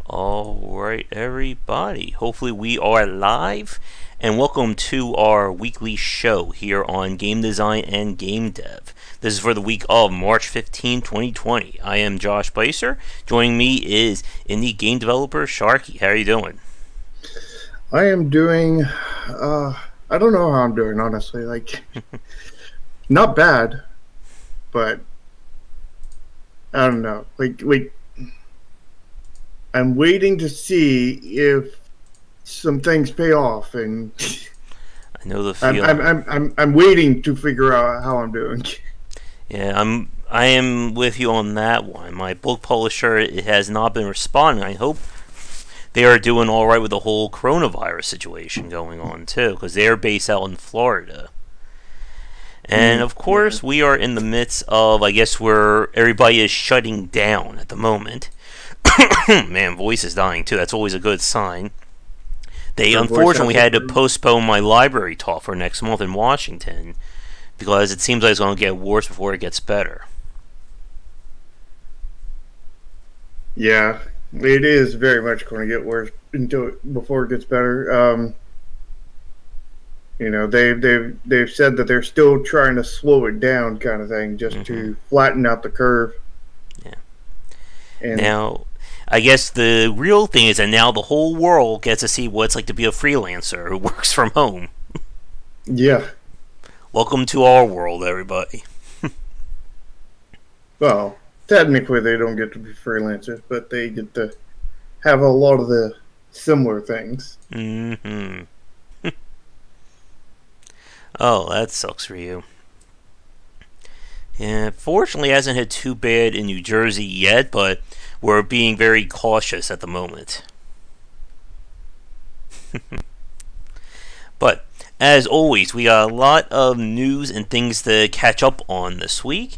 Alright, everybody. Hopefully, we are live, and welcome to our weekly show here on game design and game dev. This is for the week of March 15, 2020. I am Josh Bicer. Joining me is indie game developer Sharky. How are you doing? I am doing, I don't know how I'm doing, honestly. Not bad, but I don't know. I'm waiting to see if some things pay off, and I know the I'm, I'm, feeling. I'm, I'm, I'm waiting to figure out how I'm doing. Yeah, I am with you on that one. My book publisher it has not been responding. I hope they are doing all right with the whole coronavirus situation going on too, because they are based out in Florida. And of Yeah. course, we are in the midst of, I guess, where everybody is shutting down at the moment. Man, voice is dying too. That's always a good sign. They Her voice unfortunately has had to improved. postpone my library talk for next month in Washington because it seems like it's going to get worse before it gets better. Yeah, it is very much going to get worse before it gets better. They've said that they're still trying to slow it down, kind of thing, just hmm to flatten out the curve. Yeah. And Now, I guess the real thing is that now the whole world gets to see what it's like to be a freelancer who works from home. yeah, Welcome to our world, everybody. well, technically they don't get to be freelancers, but they get to have a lot of the similar things. hmm Oh, that sucks for you. Yeah, fortunately, it hasn't hit too bad in New Jersey yet, but we're being very cautious at the moment. But as always, we got a lot of news and things to catch up on this week.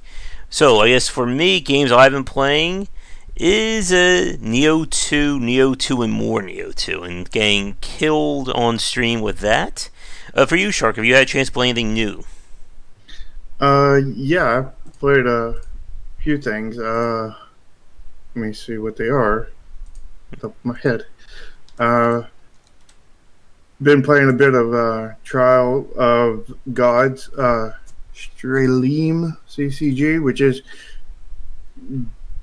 So I guess for me, games I've been playing is Neo 2, Neo 2, and more Neo 2, and getting killed on stream with that. For you, Shark, have you had a chance to play anything new? Yeah, I've played a few things. Let me see what they are. Top of my head. Uh, been playing a bit of Trial of Gods, Strelim CCG, which is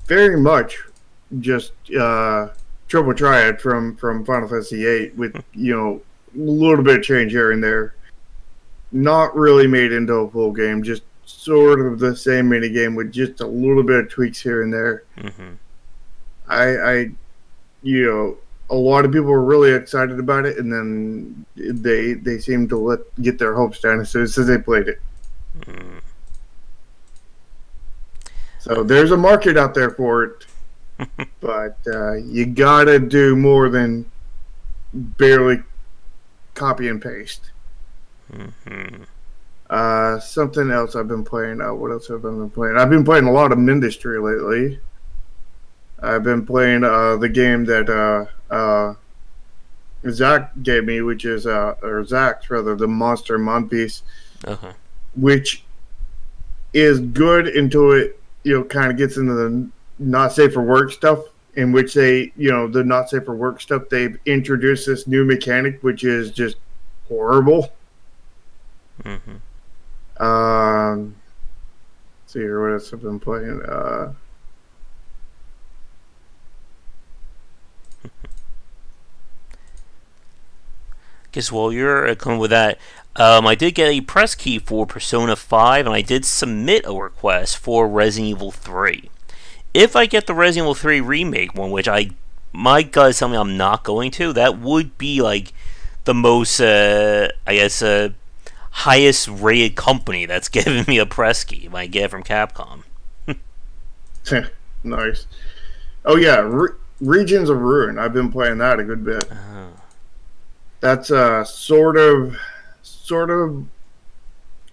very much just Triple Triad from Final Fantasy VIII, with a little bit of change here and there. Not really made into a full game, just sort of the same mini game with just a little bit of tweaks here and there. Mm-hmm. I you know, a lot of people were really excited about it, and then they seemed to get their hopes down as soon as they played it. Mm. So there's a market out there for it, but you gotta do more than barely copy and paste. Mm-hmm. Something else I've been playing. What else have I been playing? I've been playing a lot of Mindustry lately. I've been playing the game that Zach gave me, which is or Zach's rather, the Monster Monpiece, Okay. which is good until it kind of gets into the not safe for work stuff. In which the not safe for work stuff, they've introduced this new mechanic, which is just horrible. Mm-hmm. Let's see here, what else I've been playing. Guess while you're coming with that, I did get a press key for Persona 5, and I did submit a request for Resident Evil 3. If I get the Resident Evil 3 remake one, which my gut is telling me I'm not going to, that would be like the most, I guess, highest rated company that's given me a press key if I get it from Capcom. Nice. Oh yeah, Regions of Ruin. I've been playing that a good bit. Uh, That's sort of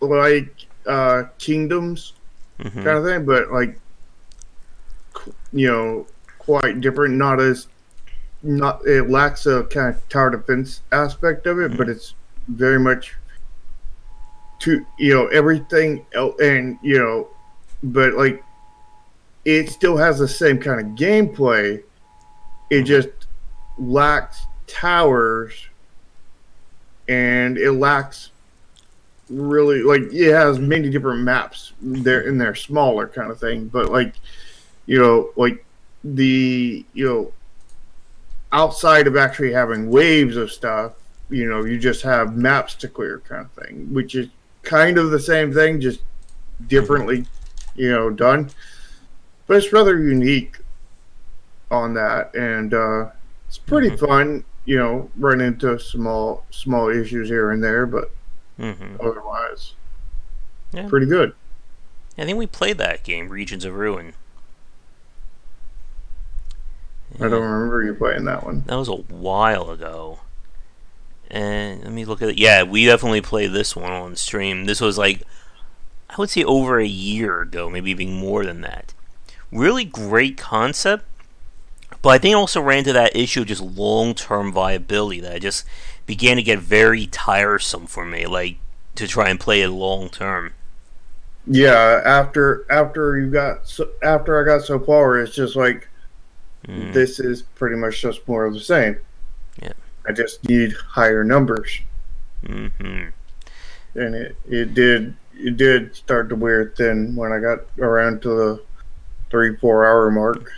like Kingdoms mm-hmm. kind of thing, but like you know, quite different. Not as not it lacks a kind of tower defense aspect of it, Mm-hmm. but it's very much to everything else, and but like it still has the same kind of gameplay. It Mm-hmm. just lacks towers, and it lacks really, like, it has many different maps there, and they're smaller kind of thing, but like, like the outside of actually having waves of stuff, you just have maps to clear kind of thing, which is kind of the same thing, just differently, done. But it's rather unique on that, and it's pretty fun, run into small issues here and there, but otherwise, Yeah. pretty good. I think we played that game, Regions of Ruin. I don't remember you playing that one. That was a while ago. And let me look at it. Yeah, we definitely played this one on stream. This was like, I would say over a year ago, maybe even more than that. Really great concept, but I think it also ran into that issue of just long-term viability that just began to get very tiresome for me, like to try and play it long-term. Yeah, after I got so far, it's just like, this is pretty much just more of the same. Yeah. I just need higher numbers. Mm-hmm. And it did start to wear thin when I got around to the 3-4 hour mark.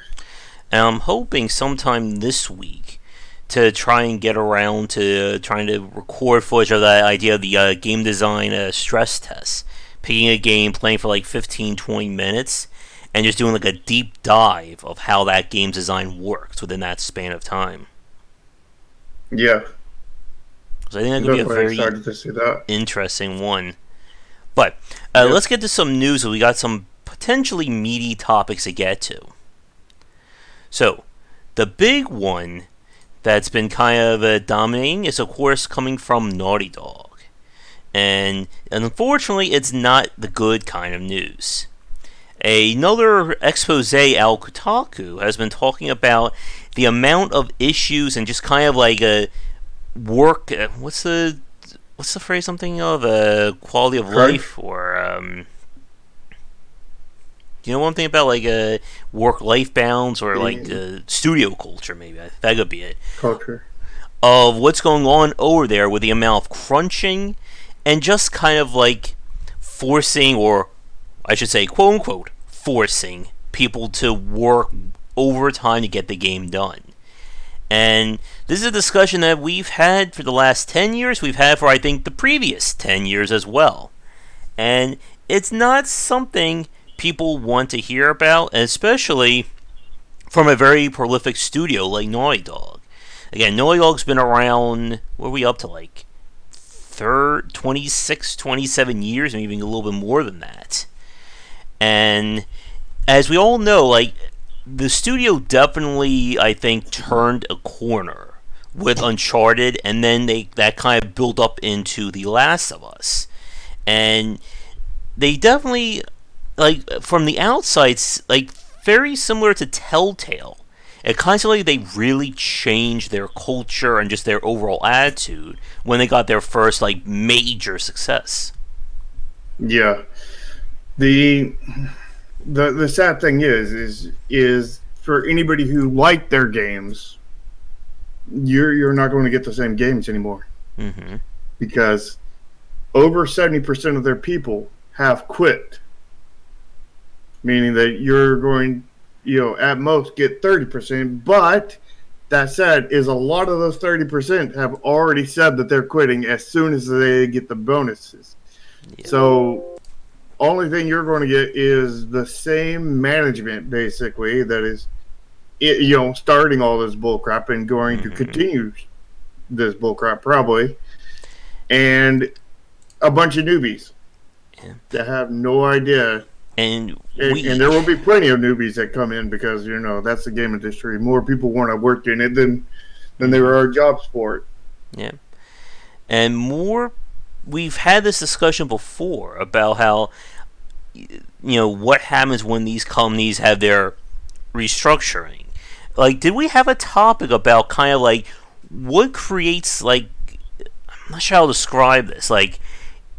And I'm hoping sometime this week to try and get around to trying to record footage of that idea of the game design stress test. Picking a game, playing for like 15-20 minutes, and just doing like a deep dive of how that game design works within that span of time. Yeah. So I think that could be a very interesting one. But let's get to some news. We got some potentially meaty topics to get to. So, the big one that's been kind of dominating is, of course, coming from Naughty Dog. And unfortunately, it's not the good kind of news. Another expose out Kotaku has been talking about the amount of issues and just kind of like a work. What's the phrase? Something of quality of life, or you know one thing about like a work-life balance, or like studio culture, maybe that could be it. Culture of what's going on over there with the amount of crunching and just kind of like forcing, or I should say, quote unquote, forcing people to work overtime to get the game done. And this is a discussion that we've had for the last 10 years. We've had for, I think, the previous 10 years as well. And it's not something people want to hear about, especially from a very prolific studio like Naughty Dog. Again, Naughty Dog's been around, what are we up to, like 26, 27 years, maybe even a little bit more than that. And as we all know, like, the studio definitely, I think, turned a corner with Uncharted, and then that kind of built up into The Last of Us. And they definitely, like, from the outside, like, very similar to Telltale. It kind of like they really changed their culture and just their overall attitude when they got their first like major success. Yeah, the sad thing is for anybody who liked their games, you're not going to get the same games anymore, because over 70% of their people have quit, meaning that you're going, at most get 30%, but that said, is a lot of those 30% have already said that they're quitting as soon as they get the bonuses. Yeah. So only thing you're going to get is the same management, basically, that is, starting all this bullcrap and going to continue this bullcrap probably, and a bunch of newbies that have no idea. And there will be plenty of newbies that come in because, that's the game industry. More people want to work in it than there are jobs for it. Yeah. And we've had this discussion before about how, what happens when these companies have their restructuring. Like, did we have a topic about kind of like what creates, like, I'm not sure how to describe this, like,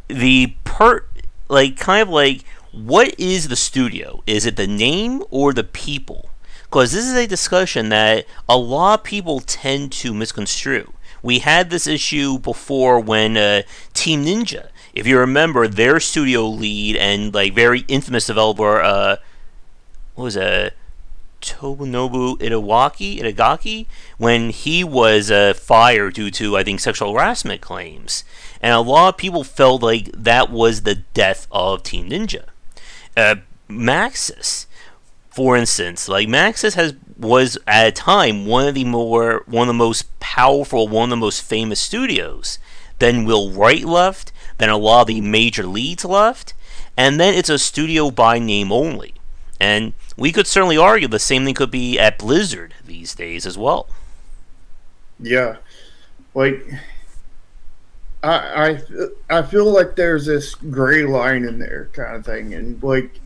kind of like, what is the studio? Is it the name or the people? because this is a discussion that a lot of people tend to misconstrue. We had this issue before when Team Ninja, if you remember, their studio lead and like very infamous developer, what was it, Tomonobu Itagaki, when he was fired due to, I think, sexual harassment claims. And a lot of people felt like that was the death of Team Ninja. Maxis, for instance, like Maxis was at a time one of the most powerful, one of the most famous studios. Then Will Wright left, then a lot of the major leads left, and then it's a studio by name only. And we could certainly argue the same thing could be at Blizzard these days as well. Yeah, like I feel like there's this gray line in there, kind of thing, and like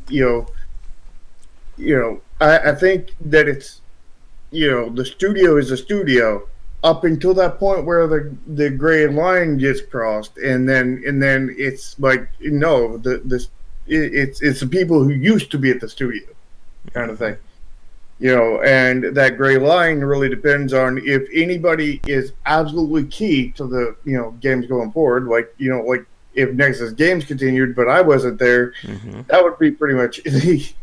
I think that it's the studio is a studio up until that point where the gray line gets crossed, and then it's like it's the people who used to be at the studio, kind of thing. And that gray line really depends on if anybody is absolutely key to the games going forward. Like if Nexus Games continued, but I wasn't there, that would be pretty much the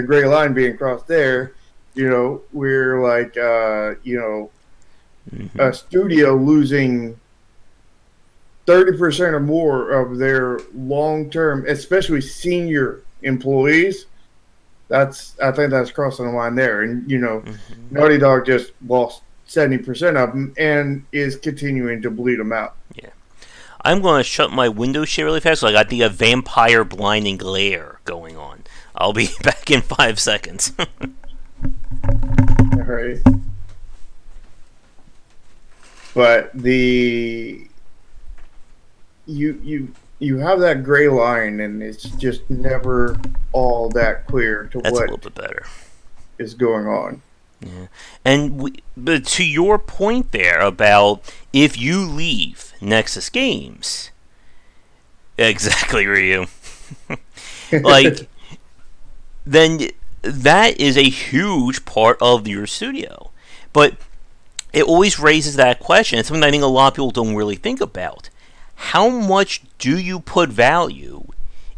gray line being crossed there. We're like a studio losing 30% or more of their long-term, especially senior employees. I think that's crossing the line there. And Naughty Dog just lost 70% of them and is continuing to bleed them out. Yeah. I'm going to shut my window shade really fast, so I got the vampire blinding glare going on. I'll be back in 5 seconds. All right. But you have that gray line, and it's just never all that clear to That's what a little bit better is going on. Yeah, and but to your point there about if you leave Nexus Games, exactly, Ryu. Like, then that is a huge part of your studio, but it always raises that question. It's something I think a lot of people don't really think about. How much do you put value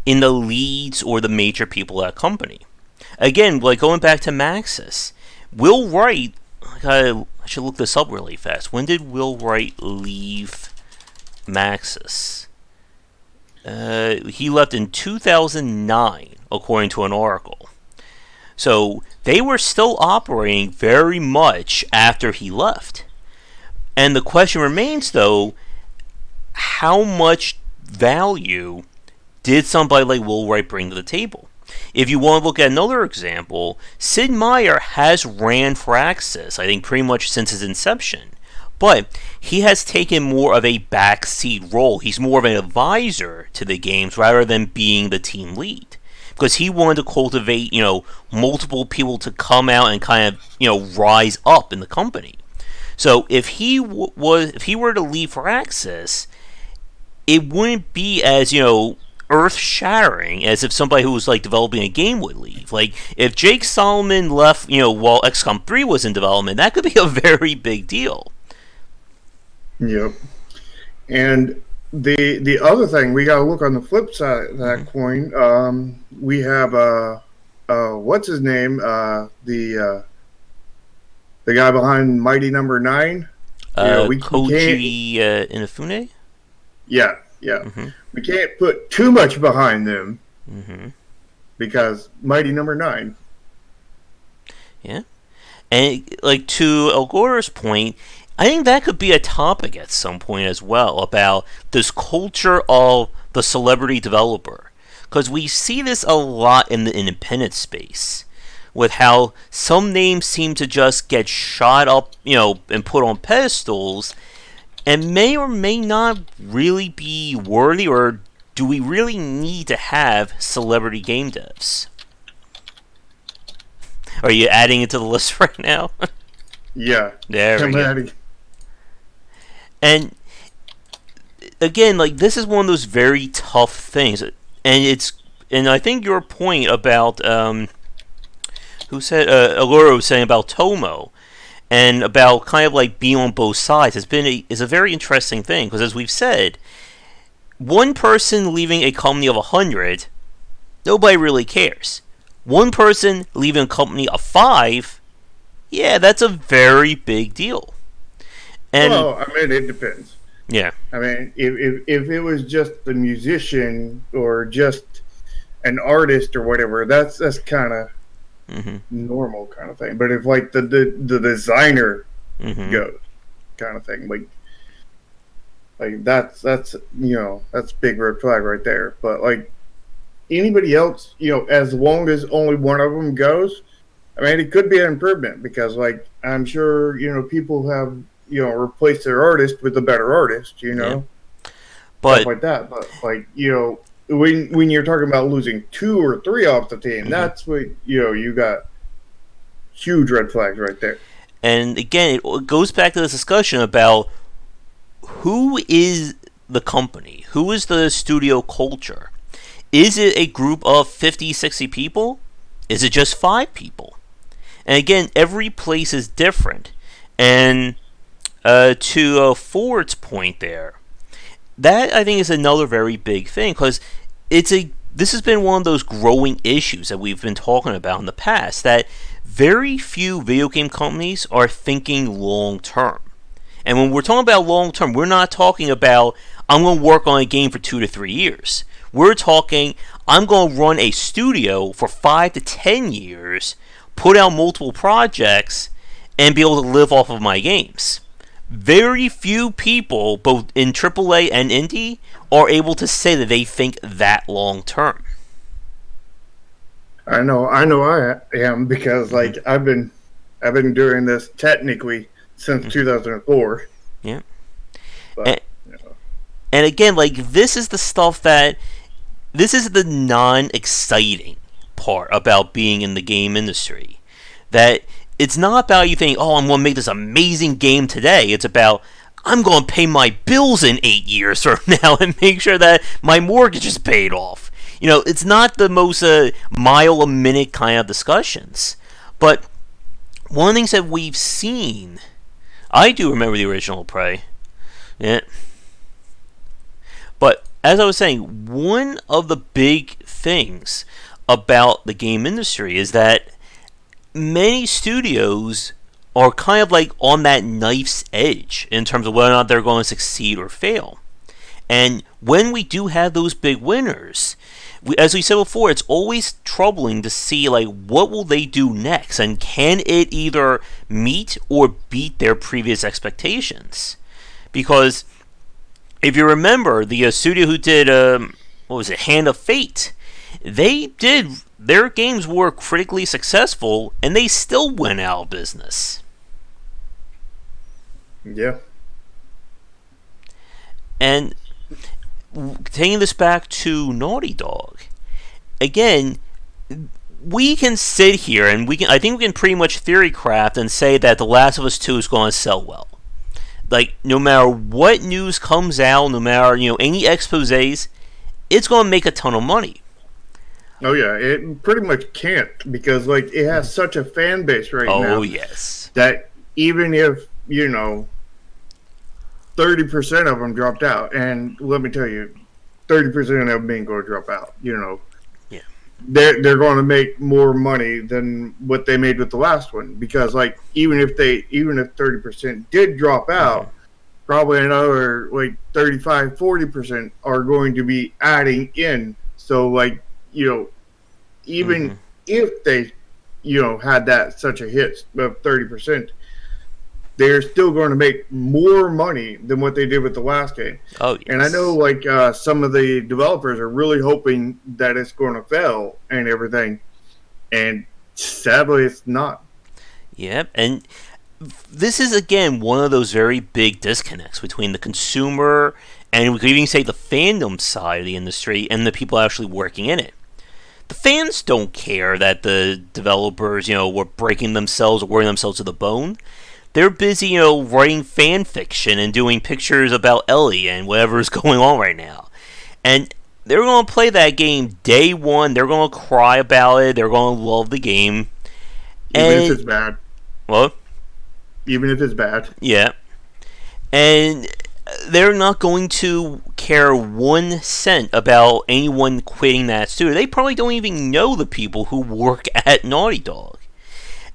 in the leads or the major people at a company? Again, like going back to Maxis, Will Wright, I should look this up really fast. When did Will Wright leave Maxis? He left in 2009, according to an article. So they were still operating very much after he left. And the question remains, though, how much value did somebody like Will Wright bring to the table? If you want to look at another example, Sid Meier has ran Firaxis, I think, pretty much since his inception. But he has taken more of a backseat role. He's more of an advisor to the games rather than being the team lead. Because he wanted to cultivate, multiple people to come out and kind of, rise up in the company. So if he were to leave Firaxis, it wouldn't be as, earth-shattering as if somebody who was, like, developing a game would leave. Like, if Jake Solomon left, while XCOM 3 was in development, that could be a very big deal. Yep. And the other thing, we got to look on the flip side of that coin. We have, what's his name? The guy behind Mighty Number 9. Koji Inafune? Yeah. We can't put too much behind them because Mighty Number 9. Yeah. And, like, to El Gore's point, I think that could be a topic at some point as well, about this culture of the celebrity developer. Because we see this a lot in the independent space, with how some names seem to just get shot up, and put on pedestals, and may or may not really be worthy, or do we really need to have celebrity game devs? Are you adding it to the list right now? Yeah. There we go. And again, like, this is one of those very tough things, and I think your point about Who said Allura was saying about Tomo and about kind of like being on both sides is a very interesting thing because as we've said, one person leaving a company of 100, nobody really cares. One person leaving a company of 5, yeah, that's a very big deal. And Well, I mean, it depends. yeah, I mean, if it was just the musician or just an artist or whatever, that's kind of mm-hmm. normal kind of thing. But if like the designer Mm-hmm. goes, kind of thing, like that's that's big red flag right there. But like anybody else, as long as only one of them goes, I mean, it could be an improvement because like I'm sure people have replaced their artist with a better artist, Yeah. stuff But like that. But like when you're talking about losing 2 or 3 off the team, mm-hmm. that's what you got huge red flags right there. And again, it goes back to this discussion about who is the company, who is the studio culture. Is it a group of 50, 60 people? Is it just 5 people? And again, every place is different. And to Ford's point there, that I think is another very big thing because this has been one of those growing issues that we've been talking about in the past, that very few video game companies are thinking long term. And when we're talking about long term, we're not talking about I'm going to work on a game for 2 to 3 years. We're talking I'm going to run a studio for 5 to 10 years, put out multiple projects, and be able to live off of my games. Very few people, both in AAA and indie, are able to say that they think that long term. I know I am because like I've been doing this technically since 2004. Yeah. But And, and again, like this is the stuff that this is the non-exciting part about being in the game industry. That it's not about you thinking, oh, I'm going to make this amazing game today. It's about I'm going to pay my bills in 8 years from now and make sure that my mortgage is paid off. It's not the most mile a minute kind of discussions. But one of the things that we've seen, I do remember the original Prey. Yeah. But as I was saying, one of the big things about the game industry is that many studios are kind of like on that knife's edge in terms of whether or not they're going to succeed or fail. And when we do have those big winners, as we said before, it's always troubling to see like what will they do next, and can it either meet or beat their previous expectations? Because if you remember, the studio who did what was it, Hand of Fate, their games were critically successful, and they still went out of business. yeah. And taking this back to Naughty Dog, again, we can sit here and I think we can pretty much theory craft and say that The Last of Us 2 is going to sell well. Like, no matter what news comes out, no matter, any exposés, it's going to make a ton of money. Oh yeah, it pretty much can't because like it has such a fan base right now. Oh yes. That even if 30% of them dropped out, and let me tell you, 30% of them ain't going to drop out. Yeah. They're going to make more money than what they made with the last one because like even if 30% did drop out, probably another like 35-40% are going to be adding in. So like even if they had that such a hit of 30%, they're still going to make more money than what they did with the last game. Oh, yes. And I know like some of the developers are really hoping that it's going to fail and everything, and sadly it's not. Yep, and this is again one of those very big disconnects between the consumer and we could even say the fandom side of the industry and the people actually working in it. The fans don't care that the developers, were breaking themselves or wearing themselves to the bone. They're busy, writing fan fiction and doing pictures about Ellie and whatever is going on right now. And they're going to play that game day one. They're going to cry about it. They're going to love the game. Even if And it's bad. well, Even if it's bad. yeah, and they're not going to care 1 cent about anyone quitting that studio. They probably don't even know the people who work at Naughty Dog.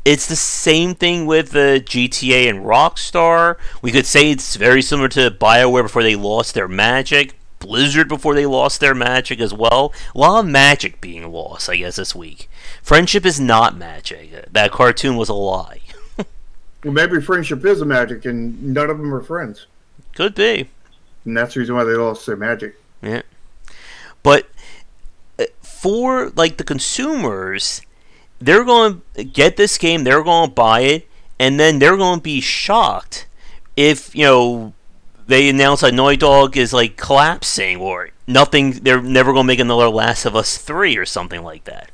It's the same thing with the GTA and Rockstar. We could say it's very similar to BioWare before they lost their magic. Blizzard before they lost their magic as well. A lot of magic being lost, I guess, this week. Friendship is not magic. That cartoon was a lie. Well, maybe friendship is a magic, and none of them are friends. Could be. And that's the reason why they lost their magic. Yeah. But for like the consumers, they're going to get this game, they're going to buy it, and then they're going to be shocked if, they announce that Naughty Dog is like collapsing or nothing. They're never going to make another Last of Us 3 or something like that.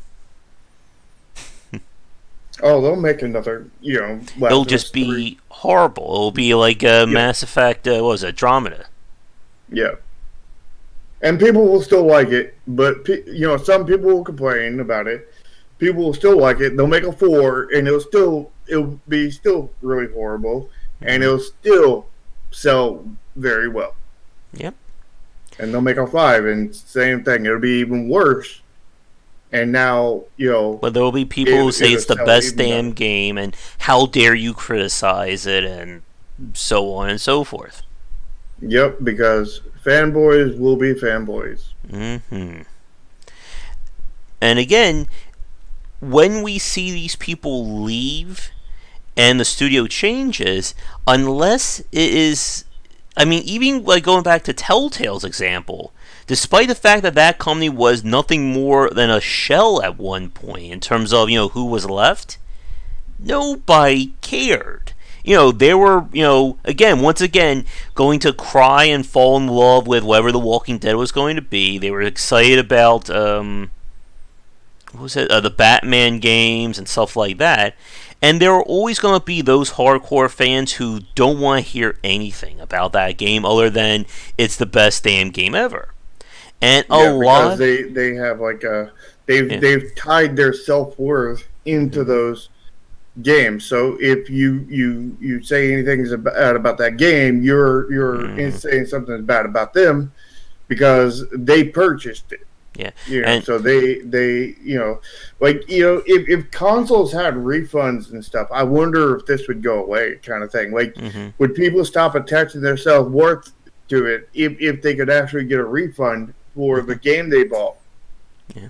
Oh, they'll make another, Last It'll of just Us be 3. horrible. It'll be like Mass Effect, what was it, Andromeda. Yeah. And people will still like it, but, some people will complain about it. People will still like it. They'll make a 4, and it'll be still really horrible, and it'll still sell very well. Yep. And they'll make a 5, and same thing. It'll be even worse. And now, But there will be people who say it's the best damn game, and how dare you criticize it, and so on and so forth. Yep, because fanboys will be fanboys. Mm-hmm. And again, when we see these people leave and the studio changes, unless it is... I mean, even like going back to Telltale's example, despite the fact that that company was nothing more than a shell at one point in terms of, who was left, nobody cared. They were, once again, going to cry and fall in love with whatever The Walking Dead was going to be. They were excited about, what was it, the Batman games and stuff like that. And there are always going to be those hardcore fans who don't want to hear anything about that game other than it's the best damn game ever. And because they have like they've tied their self-worth into those games. So if you say anything bad about that game, you're saying something bad about them because they purchased it. Yeah. So they if consoles had refunds and stuff, I wonder if this would go away, kind of thing. Like, would people stop attaching their self-worth to it if they could actually get a refund for the game they bought? Yeah.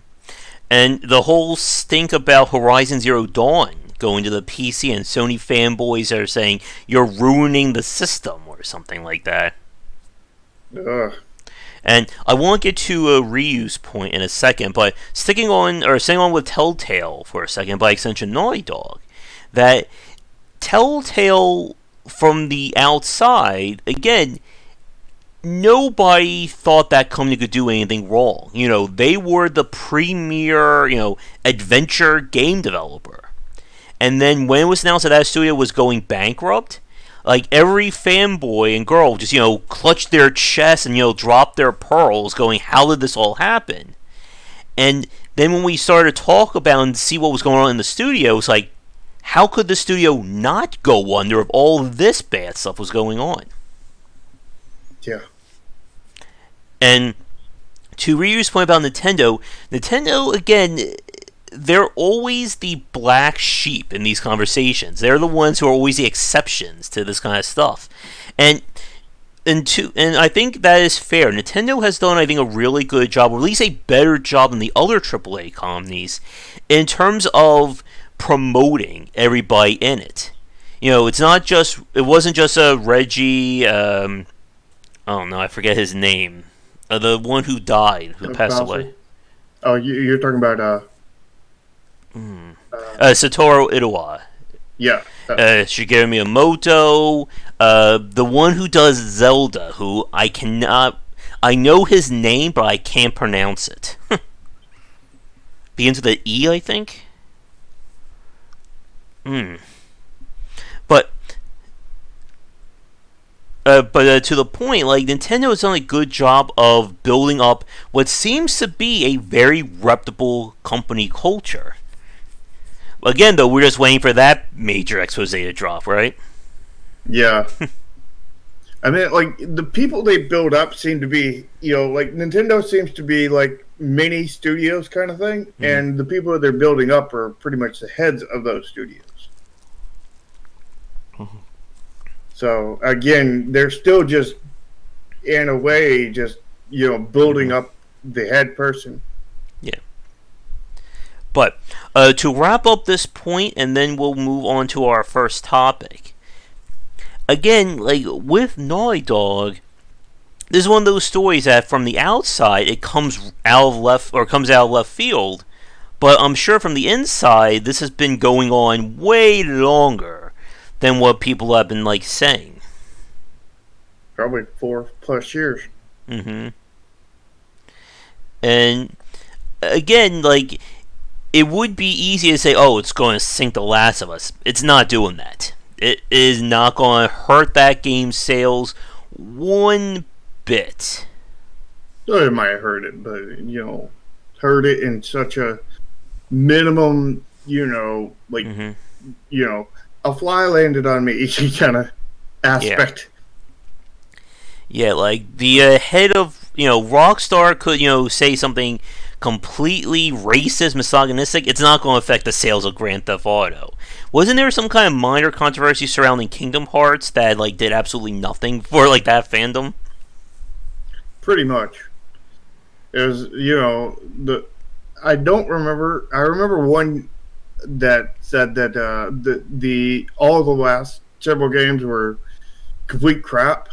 And the whole stink about Horizon Zero Dawn going to the PC, and Sony fanboys are saying you're ruining the system or something like that. Ugh. And I want to get to a reuse point in a second, but staying on with Telltale for a second, by extension Naughty Dog, that Telltale from the outside, again, nobody thought that company could do anything wrong. They were the premier, adventure game developer. And then when it was announced that studio was going bankrupt, like every fanboy and girl just, clutched their chest and, dropped their pearls going, how did this all happen? And then when we started to talk about and see what was going on in the studio, it's like, how could the studio not go under if all this bad stuff was going on? Yeah. And to Ryu's point about Nintendo, again, they're always the black sheep in these conversations. They're the ones who are always the exceptions to this kind of stuff. And I think that is fair. Nintendo has done, I think, a really good job, or at least a better job than the other AAA companies, in terms of promoting everybody in it. It wasn't just a Reggie, I don't know, I forget his name. The one who died, who passed away. Oh, you're talking about... Satoru Iwata. Yeah. Shigeru Miyamoto. The one who does Zelda, who I know his name, but I can't pronounce it. Begins with an E, I think? But to the point, like, Nintendo has done a good job of building up what seems to be a very reputable company culture. Again, though, we're just waiting for that major expose to drop, right? Yeah. I mean, like, the people they build up seem to be, like, Nintendo seems to be, like, mini studios kind of thing, Mm-hmm. and the people that they're building up are pretty much the heads of those studios. So, again, they're still just, in a way, just, building up the head person. Yeah. But to wrap up this point, and then we'll move on to our first topic. Again, like with Naughty Dog, this is one of those stories that from the outside it comes out of left field, but I'm sure from the inside this has been going on way longer than what people have been like saying. Probably 4+ years. Mm-hmm. And again, like it would be easy to say, "Oh, it's going to sink The Last of Us." It's not doing that. It is not going to hurt that game's sales one bit. So it might have hurt it, but, hurt it in such a minimum, like, Mm-hmm. A fly landed on me kind of aspect. Yeah, like the head of Rockstar could say something completely racist, misogynistic. It's not going to affect the sales of Grand Theft Auto. Wasn't there some kind of minor controversy surrounding Kingdom Hearts that like did absolutely nothing for like that fandom? Pretty much. It was, I don't remember. I remember one that said that the all the last several games were complete crap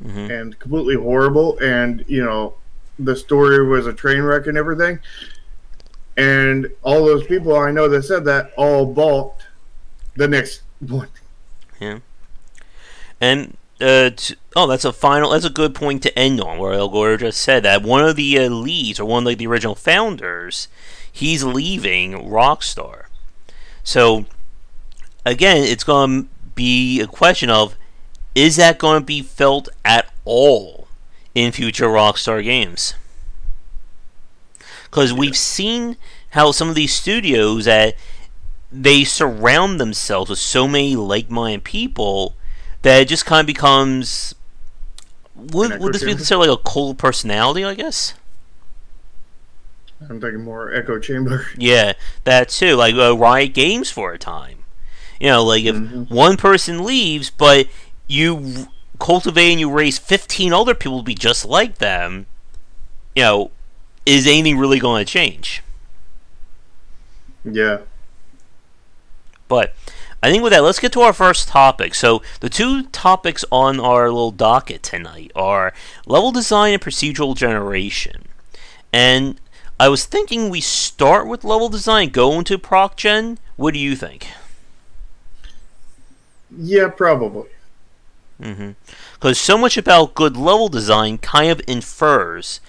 Mm-hmm. and completely horrible, and the story was a train wreck and everything. And all those people I know that said that all balked the next one. Yeah. And that's a good point to end on. Where El Gore just said that one of the leads, or one of like, the original founders, he's leaving Rockstar. So again, it's going to be a question of, is that going to be felt at all in future Rockstar games? Because we've seen how some of these studios that they surround themselves with so many like-minded people that it just kind of becomes. Would this be considered like a cult of personality? I guess. I'm thinking more echo chamber. Yeah, that too. Like Riot Games for a time. Like if one person leaves, but you cultivate and you raise 15 other people to be just like them, is anything really going to change? Yeah. But I think with that, let's get to our first topic. So the two topics on our little docket tonight are level design and procedural generation. And I was thinking we start with level design, go into proc gen. What do you think? Yeah, probably. Because so much about good level design kind of infers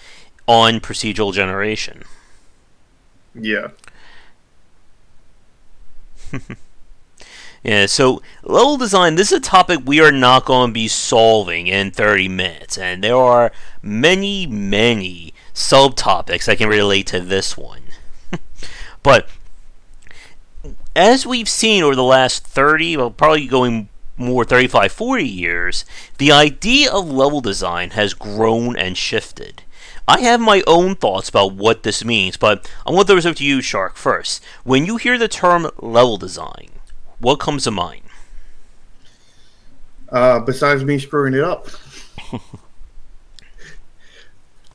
on procedural generation. Yeah. Yeah, so level design, this is a topic we are not going to be solving in 30 minutes, and there are many, many subtopics that can relate to this one. But as we've seen over the last 30, well, probably going more 35, 40 years, the idea of level design has grown and shifted. I have my own thoughts about what this means, but I want those over to you, Shark, first. When you hear the term level design, what comes to mind? Besides me screwing it up.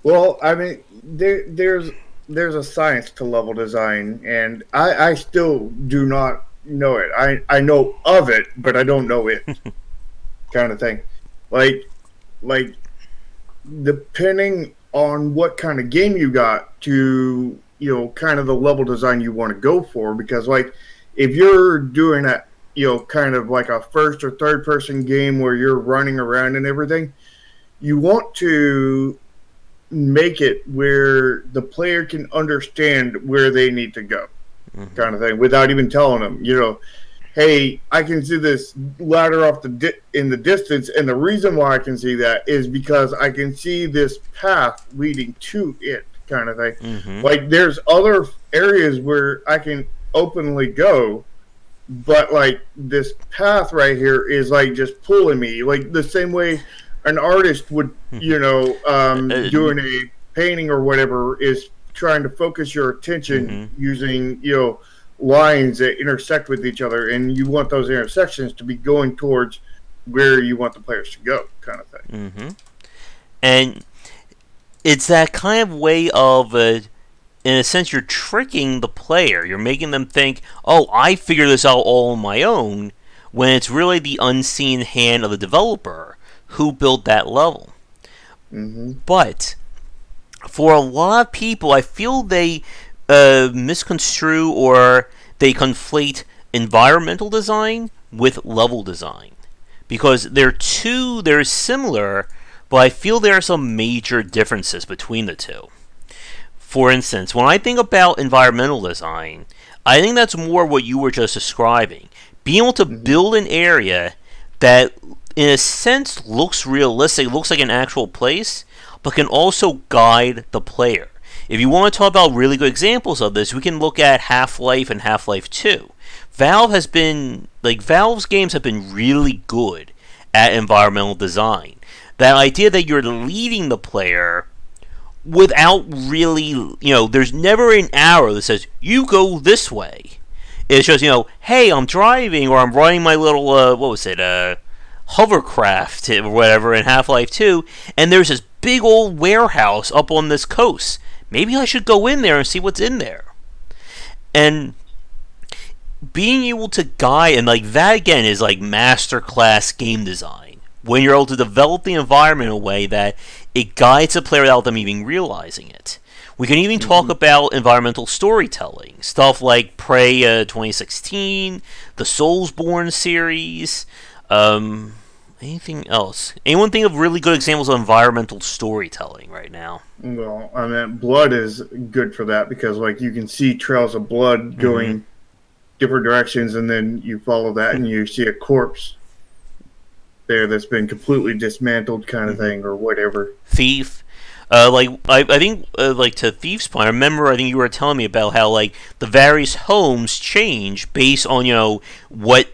Well, I mean, there's a science to level design, and I still do not know it. I know of it, but I don't know it, kind of thing. Like depending on what kind of game you got to, kind of the level design you want to go for, because like if you're doing a, kind of like a first or third person game where you're running around and everything, you want to make it where the player can understand where they need to go, kind of thing, without even telling them, hey, I can see this ladder off in the distance, and the reason why I can see that is because I can see this path leading to it, kind of thing. Like there's other areas where I can openly go, but like this path right here is like just pulling me, like the same way an artist would, doing a painting or whatever, is trying to focus your attention Mm-hmm. using, lines that intersect with each other, and you want those intersections to be going towards where you want the players to go, kind of thing. Mm-hmm. And it's that kind of way of, in a sense, you're tricking the player. You're making them think, oh, I figured this out all on my own, when it's really the unseen hand of the developer who built that level. Mm-hmm. But for a lot of people, I feel they misconstrue or they conflate environmental design with level design. Because they're similar, but I feel there are some major differences between the two. For instance, when I think about environmental design, I think that's more what you were just describing. Being able to Mm-hmm. build an area that, in a sense, looks realistic, looks like an actual place, but can also guide the player. If you want to talk about really good examples of this, we can look at Half-Life and Half-Life 2. Valve's games have been really good at environmental design. That idea that you're leading the player without really, there's never an arrow that says, you go this way. It's just, hey, I'm driving or I'm running my little, hovercraft or whatever in Half-Life 2, and there's this big old warehouse up on this coast. Maybe I should go in there and see what's in there. And being able to guide, and like that again is like masterclass game design. When you're able to develop the environment in a way that it guides the player without them even realizing it. We can even talk Mm-hmm. about environmental storytelling. Stuff like Prey 2016, the Soulsborne series, anything else? Anyone think of really good examples of environmental storytelling right now? Well, I mean, blood is good for that because, like, you can see trails of blood Mm-hmm. going different directions, and then you follow that, and you see a corpse there that's been completely dismantled, kind of Mm-hmm. thing, or whatever. Thief. I think like to Thief's point, I remember I think you were telling me about how like the various homes change based on what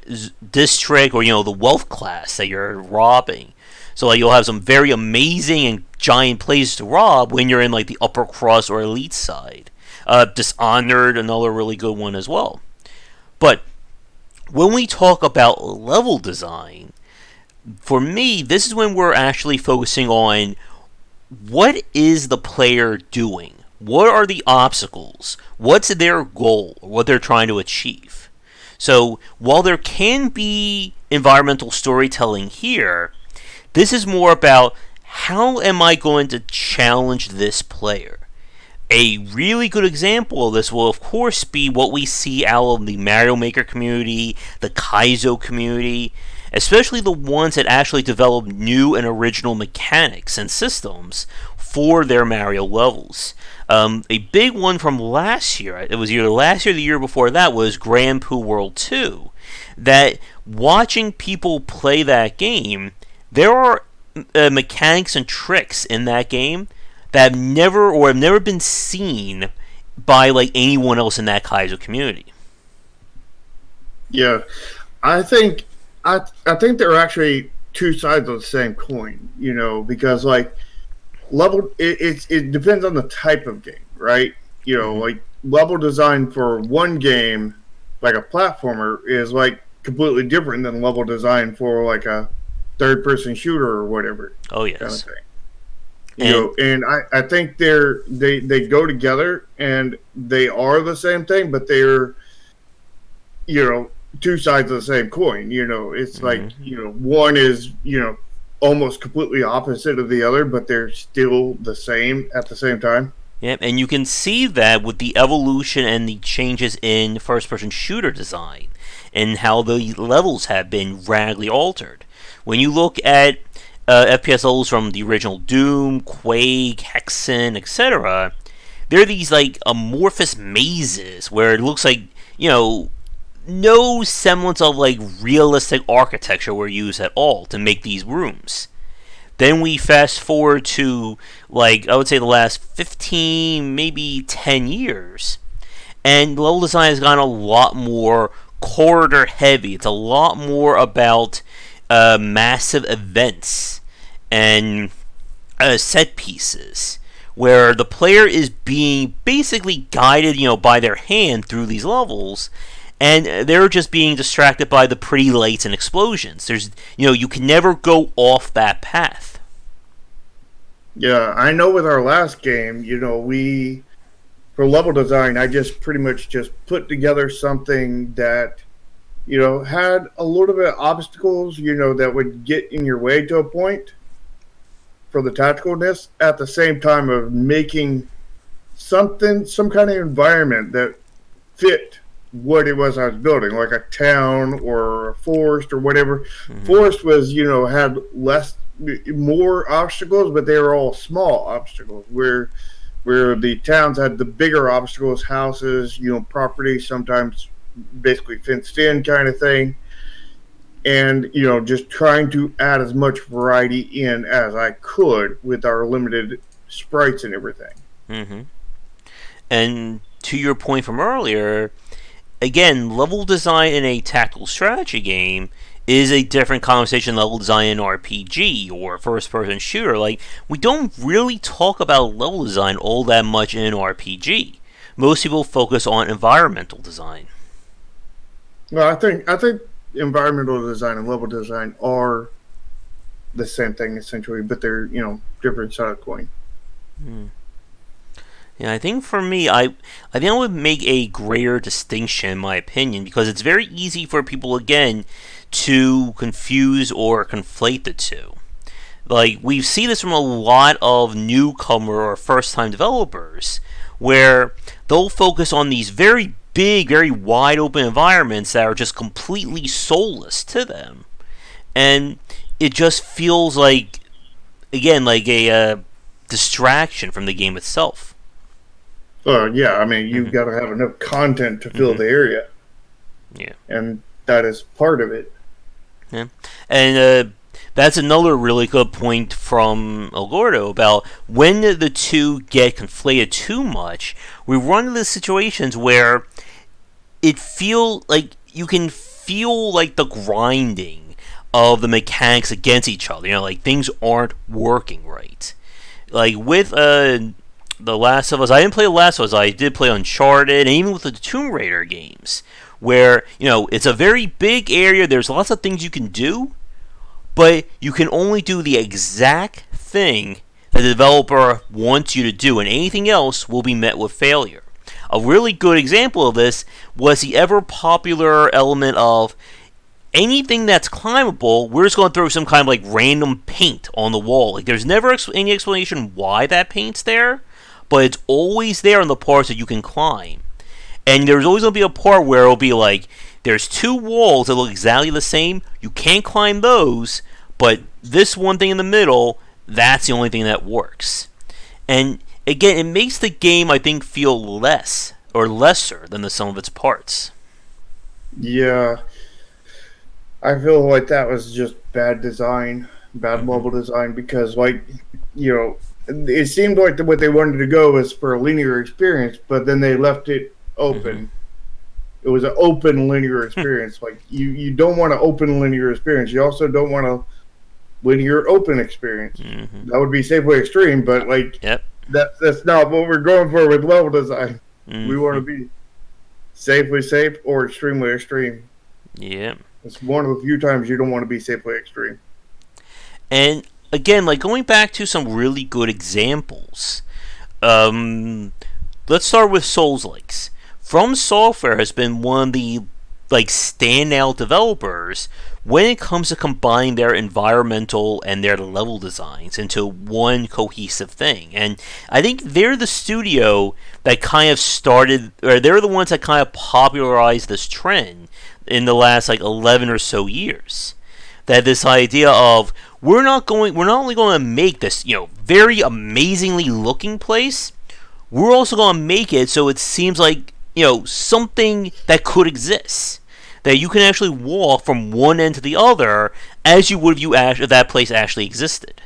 district or the wealth class that you're robbing. So like you'll have some very amazing and giant places to rob when you're in like the upper crust or elite side. Dishonored, another really good one as well. But when we talk about level design, for me, this is when we're actually focusing on what is the player doing? What are the obstacles? What's their goal? What they're trying to achieve? So, while there can be environmental storytelling here, this is more about how am I going to challenge this player? A really good example of this will, of course, be what we see out of the Mario Maker community, the Kaizo community, especially the ones that actually develop new and original mechanics and systems for their Mario levels. A big one from last year, it was either last year or the year before that, was Grand Poo World 2. That watching people play that game, there are mechanics and tricks in that game that have never been seen by like anyone else in that Kaizo community. Yeah, I think I think they're actually two sides of the same coin, because like it depends on the type of game, right? Mm-hmm. Like level design for one game, like a platformer, is like completely different than level design for like a third person shooter or whatever Oh kind of yes, thing. and And I think they go together and they are the same thing, but they're two sides of the same coin. It's like mm-hmm. one is almost completely opposite of the other, but they're still the same at the same time. Yep, and you can see that with the evolution and the changes in first-person shooter design, and how the levels have been radically altered. When you look at FPS levels from the original Doom, Quake, Hexen, etc., they're these like amorphous mazes where it looks like no semblance of like realistic architecture were used at all to make these rooms. Then we fast forward to like I would say the last 15, maybe 10 years, And level design has gotten a lot more corridor heavy. It's a lot more about massive events and set pieces, where the player is being basically guided, by their hand through these levels, and they're just being distracted by the pretty lights and explosions. You can never go off that path. Yeah, I know with our last game, we for level design, I just pretty much just put together something that, had a little bit of obstacles, that would get in your way to a point for the tacticalness at the same time of making some kind of environment that fit what it was I was building, like a town or a forest or whatever. Mm-hmm. Forest was, had more obstacles, but they were all small obstacles, where the towns had the bigger obstacles, houses, property, sometimes basically fenced in kind of thing. And, just trying to add as much variety in as I could with our limited sprites and everything. Mm-hmm. And to your point from earlier, again, level design in a tactical strategy game is a different conversation than level design in RPG or first-person shooter. Like, we don't really talk about level design all that much in an RPG. Most people focus on environmental design. Well, I think environmental design and level design are the same thing essentially, but they're different side of the coin. Yeah, I think for me, I think I would make a greater distinction, in my opinion, because it's very easy for people, again, to confuse or conflate the two. Like, we've seen this from a lot of newcomer or first-time developers, where they'll focus on these very big, very wide-open environments that are just completely soulless to them. And it just feels like, again, like a distraction from the game itself. Yeah, I mean, you've got to have enough content to fill the area. Yeah. And that is part of it. Yeah. And that's another really good point from El Gordo about when the two get conflated too much, we run into situations where it feels like you can feel like the grinding of the mechanics against each other. Like things aren't working right. Like with The Last of Us, I didn't play The Last of Us, I did play Uncharted, and even with the Tomb Raider games, where, it's a very big area, there's lots of things you can do, but you can only do the exact thing that the developer wants you to do, and anything else will be met with failure. A really good example of this was the ever-popular element of anything that's climbable, we're just going to throw some kind of like random paint on the wall. Like there's never any explanation why that paint's there, but it's always there on the parts that you can climb. And there's always going to be a part where it'll be like, there's two walls that look exactly the same, you can't climb those, but this one thing in the middle, that's the only thing that works. And again, it makes the game, I think, feel less or lesser than the sum of its parts. Yeah. I feel like that was just bad design, bad mobile design, because, it seemed like what they wanted to go was for a linear experience, but then they left it open. It was an open linear experience. Like, you don't want an open linear experience. You also don't want a linear open experience. That would be Safeway Extreme, but, that's not what we're going for with level design. We want to be safely safe or extremely extreme. Yeah. It's one of the few times you don't want to be safely extreme. And again, like going back to some really good examples, let's start with Souls-likes. From Software has been one of the standout developers when it comes to combining their environmental and their level designs into one cohesive thing. And I think they're the studio that kind of started, or they're the ones that kind of popularized this trend in the last 11 or so years. That this idea of we're not only going to make this very amazingly looking place, we're also going to make it so it seems like something that could exist, that you can actually walk from one end to the other as you would if that place actually existed.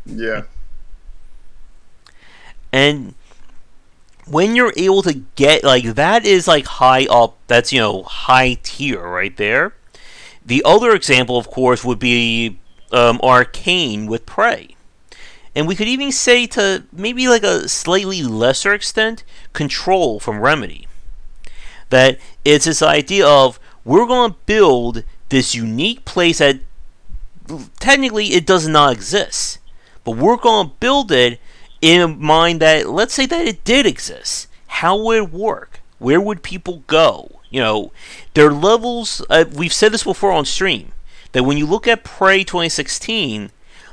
Yeah. And when you're able to get like that is like high up, that's high tier right there. The other example, of course, would be Arcane with Prey. And we could even say to maybe like a slightly lesser extent, Control from Remedy. That it's this idea of we're going to build this unique place that technically it does not exist. But we're going to build it in mind that, let's say that it did exist. How would it work? Where would people go? Their levels, we've said this before on stream, that when you look at Prey 2016,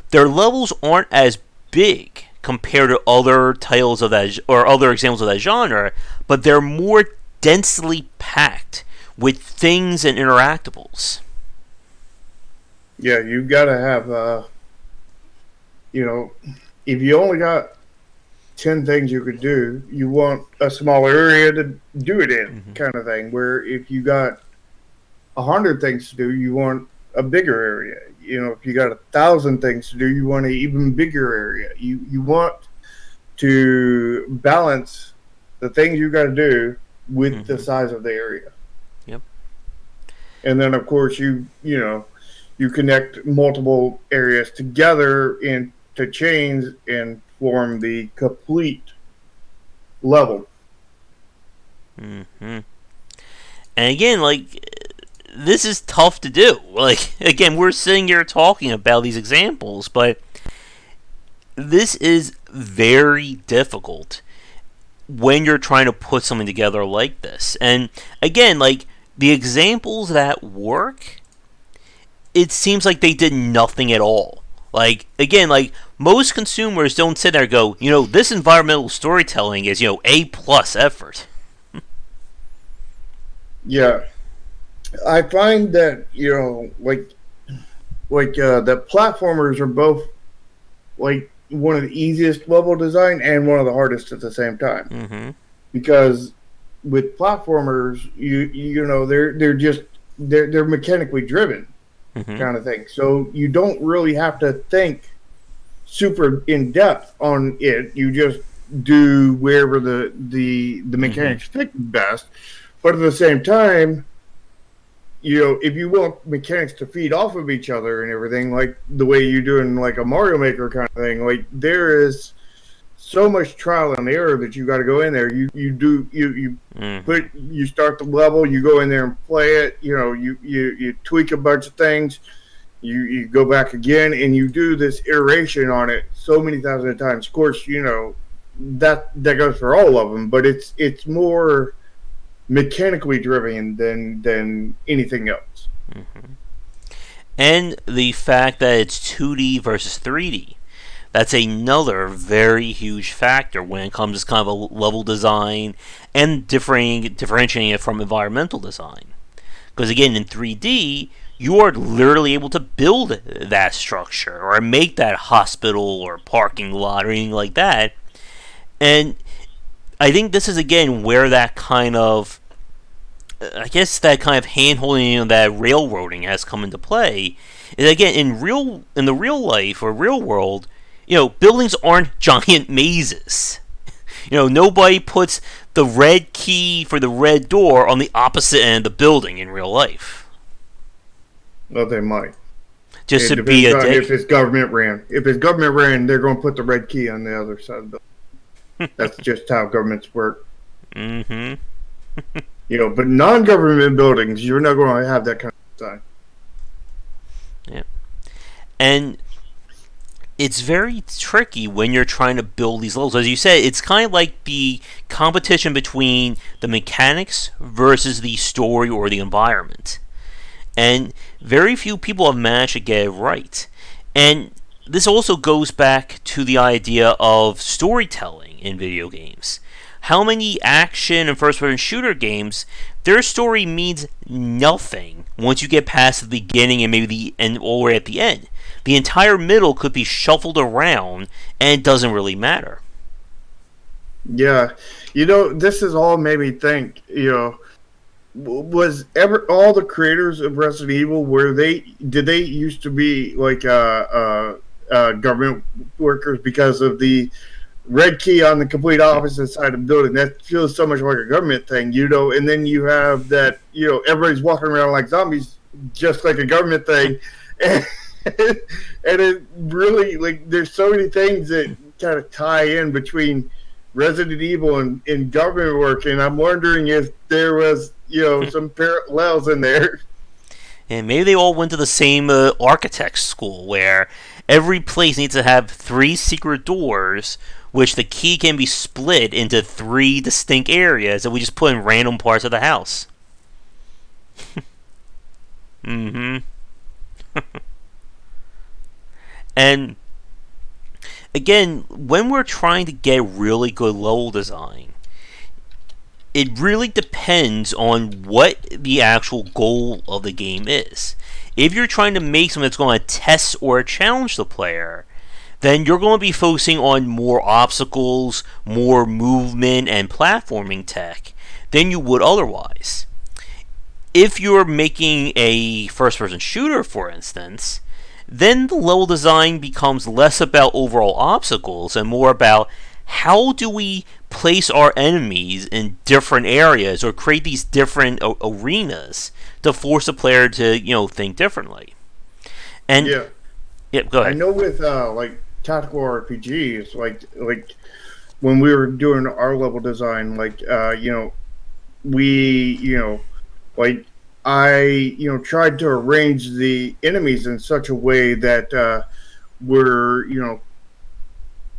their levels aren't as big compared to other titles of that or other examples of that genre, but they're more densely packed with things and interactables. Yeah, you've got to have, if you only got 10 things you could do, you want a small area to do it in, kind of thing. Where if you got 100 things to do, you want a bigger area. If you got 1,000 things to do, you want an even bigger area. You want to balance the things you got to do with the size of the area. Yep. And then, of course, you connect multiple areas together into chains and form the complete level. And again, like, this is tough to do. Like, again, we're sitting here talking about these examples, but this is very difficult when you're trying to put something together like this. And again, like, the examples that work, it seems like they did nothing at all. Like, again, like, most consumers don't sit there and go, this environmental storytelling is, A+ effort. Yeah. I find that, that platformers are both, like, one of the easiest level design and one of the hardest at the same time. Because with platformers, they're mechanically driven. Kind of thing. So you don't really have to think super in depth on it. You just do wherever the mechanics fit best. But at the same time, if you want mechanics to feed off of each other and everything, like the way you do in like a Mario Maker kind of thing, like there is so much trial and error that you got to go in there. You start the level, you go in there and play it. You tweak a bunch of things. You go back again and you do this iteration on it so many thousands of times. Of course, that goes for all of them, but it's more mechanically driven than anything else. And the fact that it's 2D versus 3D. That's another very huge factor when it comes to kind of a level design and differentiating it from environmental design. Because again, in 3D, you are literally able to build that structure or make that hospital or parking lot or anything like that. And I think this is again where that kind of, that kind of hand-holding, that railroading has come into play. And again, in the real life or real world, buildings aren't giant mazes. Nobody puts the red key for the red door on the opposite end of the building in real life. Well, they might. Just to be a dick. If it's government ran. If it's government ran, they're going to put the red key on the other side of the building. That's just how governments work. But non-government buildings, you're not going to have that kind of design. Yeah. And it's very tricky when you're trying to build these levels. As you said, it's kind of like the competition between the mechanics versus the story or the environment. And very few people have managed to get it right. And this also goes back to the idea of storytelling in video games. How many action and first-person shooter games, their story means nothing once you get past the beginning and maybe the end, all the way at the end. The entire middle could be shuffled around, and it doesn't really matter. Yeah, this has all made me think. Was ever all the creators of Resident Evil did they used to be like government workers because of the red key on the complete opposite side of the building. That feels so much like a government thing, you know. And then you have that, you know, everybody's walking around like zombies, just like a government thing. And, and it really, like, there's so many things that kind of tie in between Resident Evil and government work. And I'm wondering if there was, you know, some parallels in there. And maybe they all went to the same architect school where every place needs to have 3 secret doors, which the key can be split into 3 distinct areas that we just put in random parts of the house. Mm-hmm. And again, when we're trying to get really good level design, it really depends on what the actual goal of the game is. If you're trying to make something that's going to test or challenge the player, then you're going to be focusing on more obstacles, more movement, and platforming tech than you would otherwise. If you're making a first-person shooter, for instance, then the level design becomes less about overall obstacles and more about how do we place our enemies in different areas or create these different arenas to force the player to, you know, think differently. And Yeah. yeah, go I ahead. know with like tactical RPGs, like when we were doing our level design, like you know, we, you know, like I, you know, tried to arrange the enemies in such a way that were, you know,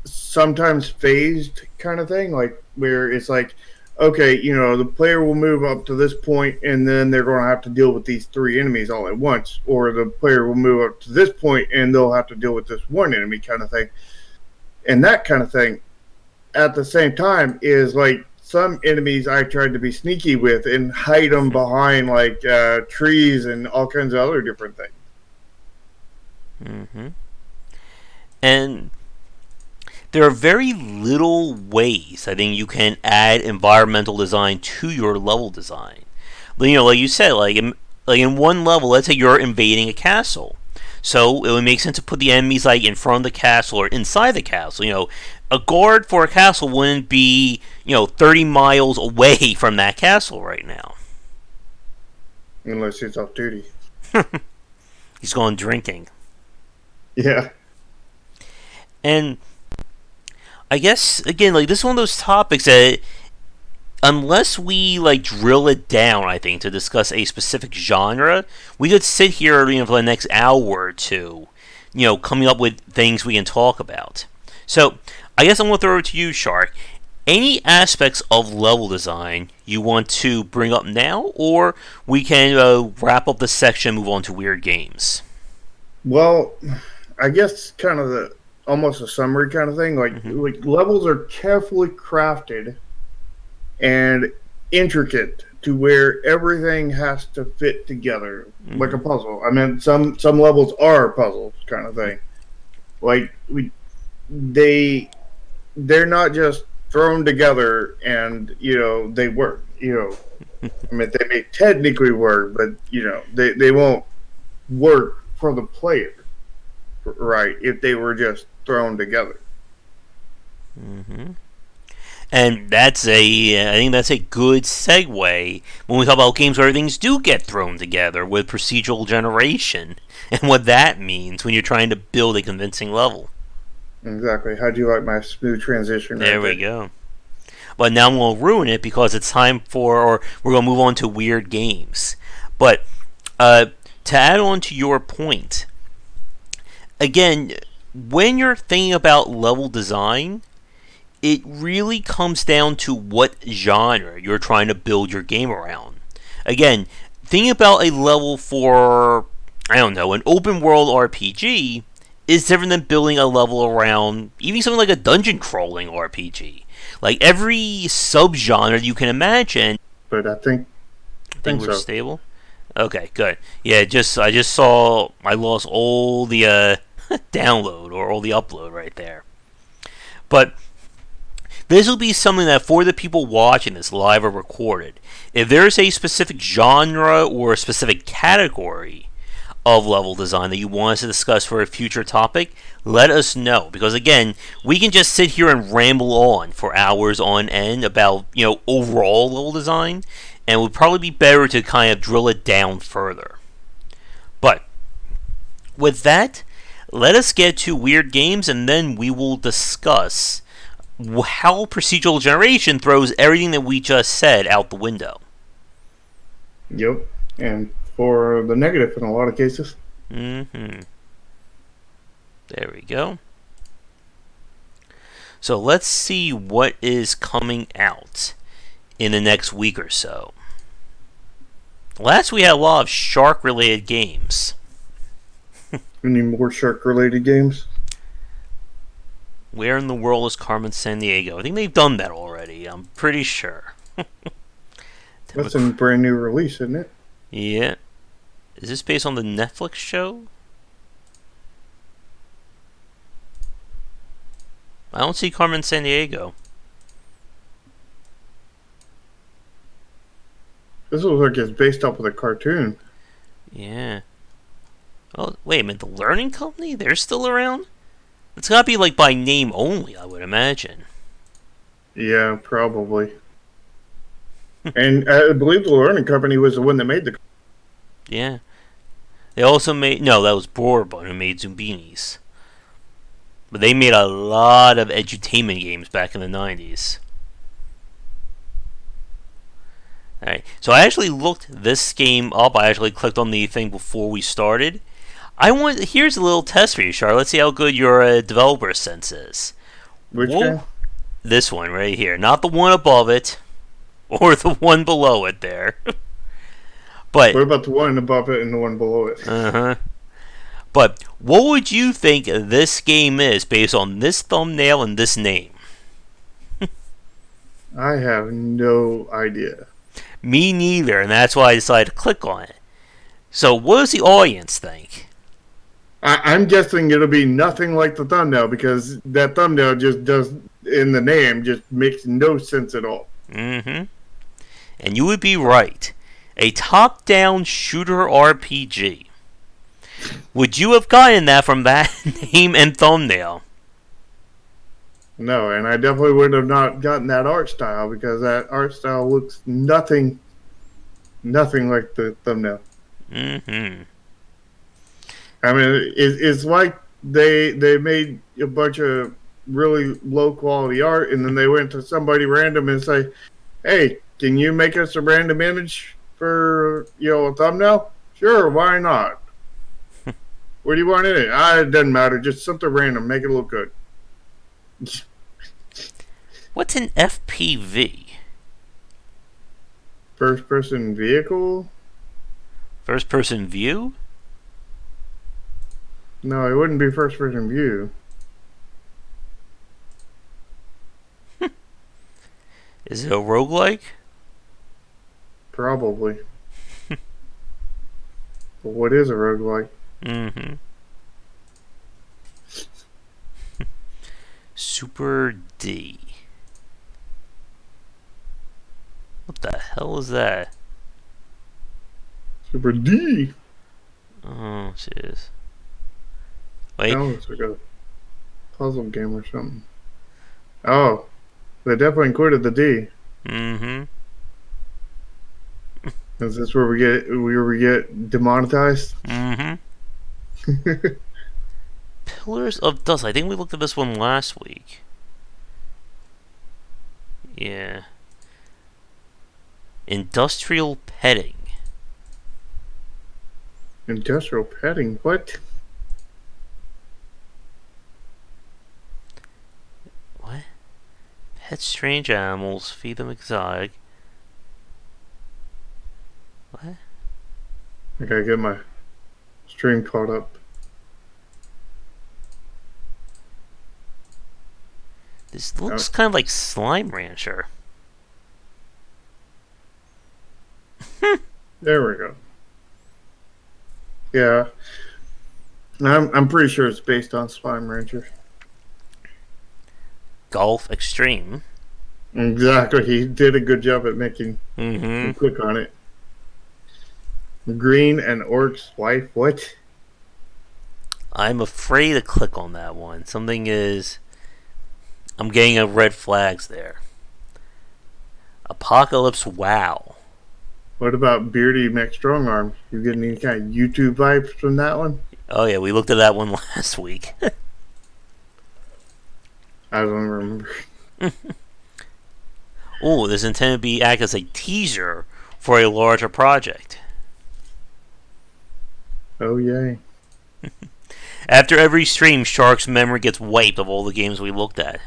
sometimes phased kind of thing, like where it's like, okay, you know, the player will move up to this point and then they're going to have to deal with these 3 enemies all at once, or the player will move up to this point and they'll have to deal with this one enemy kind of thing. And that kind of thing at the same time is like some enemies I tried to be sneaky with and hide them behind like trees and all kinds of other different things. Mm-hmm. And there are very little ways I think you can add environmental design to your level design. You know, like you said, like in one level, let's say you're invading a castle. So it would make sense to put the enemies like in front of the castle or inside the castle. You know, a guard for a castle wouldn't be, you know, 30 miles away from that castle right now. Unless it's off duty. He's going drinking. Yeah. And I guess again, like this is one of those topics that unless we like drill it down, I think to discuss a specific genre, we could sit here, you know, for the next hour or two, you know, coming up with things we can talk about. So I guess I'm gonna throw it to you, Shark. Any aspects of level design you want to bring up now, or we can wrap up the section and move on to weird games? Well, I guess kind of the almost a summary kind of thing. Mm-hmm. Like levels are carefully crafted and intricate to where everything has to fit together like a Mm-hmm. puzzle. I mean, some levels are puzzles kind of thing. Like they they're not just thrown together and you know they work. You know, I mean they may technically work, but you know they won't work for the player, right? If they were just thrown together. Mm-hmm. And I think that's a good segue when we talk about games where things do get thrown together with procedural generation and what that means when you're trying to build a convincing level. Exactly. How do you like my smooth transition There right we there? go. But now I'm going to ruin it because it's time for, or we're going to move on to weird games. But to add on to your point, again, when you're thinking about level design, it really comes down to what genre you're trying to build your game around. Again, thinking about a level for, I don't know, an open world RPG is different than building a level around even something like a dungeon crawling RPG. Like every subgenre you can imagine. But I think think we're so. stable. Okay, good. Yeah, I just saw I lost all the download or all the upload right there. But this will be something that for the people watching this live or recorded, if there's a specific genre or a specific category, of level design that you want us to discuss for a future topic, let us know. Because again, we can just sit here and ramble on for hours on end about, overall level design, and it would probably be better to kind of drill it down further. But with that, let us get to weird games, and then we will discuss how procedural generation throws everything that we just said out the window. Yep. And for the negative in a lot of cases. Mm-hmm. There we go. So let's see what is coming out in the next week or so. Last we had a lot of shark-related games. Any more shark-related games? Where in the world is Carmen Sandiego? I think they've done that already. I'm pretty sure. That's a brand new release, isn't it? Yeah. Is this based on the Netflix show? I don't see Carmen Sandiego. This looks like it's based off of a cartoon. Yeah. Oh, wait a minute. The Learning Company? They're still around? It's gotta be like by name only, I would imagine. Yeah, probably. And I believe the Learning Company was the one that made the... Yeah. They also made... No, that was Bourbon who made Zumbinis. But they made a lot of edutainment games back in the 90s. Alright, so I actually looked this game up. I actually clicked on the thing before we started. Here's a little test for you, Char. Let's see how good your developer sense is. Which game? This one right here. Not the one above it. Or the one below it there. But what about the one above it and the one below it? Uh-huh. But what would you think this game is based on this thumbnail and this name? I have no idea. Me neither, and that's why I decided to click on it. So what does the audience think? I'm guessing it'll be nothing like the thumbnail, because that thumbnail just does, in the name, just makes no sense at all. Mm-hmm. And you would be right. A top-down shooter RPG. Would you have gotten that from that name and thumbnail? No, and I definitely would have not gotten that art style, because that art style looks nothing like the thumbnail. Mm-hmm. I mean, it's like they made a bunch of really low quality art, and then they went to somebody random and say, "Hey, can you make us a random image for a thumbnail?" Sure, why not? What do you want in it? It doesn't matter. Just something random. Make it look good. What's an FPV? First person vehicle? First person view? No, it wouldn't be first person view. Is it a roguelike? Probably. But what is a roguelike? Mm-hmm. Super D. What the hell is that? Super D. Oh, jeez. Wait. That looks like a puzzle game or something. Oh, they definitely included the D. Mm-hmm. Is this where we get demonetized? Mm-hmm. Pillars of Dust. I think we looked at this one last week. Yeah. Industrial petting. Industrial petting? What? What? Pet strange animals. Feed them exotic. What? I gotta get my stream caught up. This looks kind of like Slime Rancher. There we go. Yeah. I'm pretty sure it's based on Slime Rancher. Golf Extreme. Exactly. He did a good job at making Mm-hmm. me click on it. Green and Orc's wife. What? I'm afraid to click on that one. Something is. I'm getting a red flags there. Apocalypse Wow. What about Beardy McStrongarm? You getting any kind of YouTube vibes from that one? Oh yeah, we looked at that one last week. I don't remember. Oh, this is intended to be act as a teaser for a larger project. Oh yay! After every stream, Shark's memory gets wiped of all the games we looked at,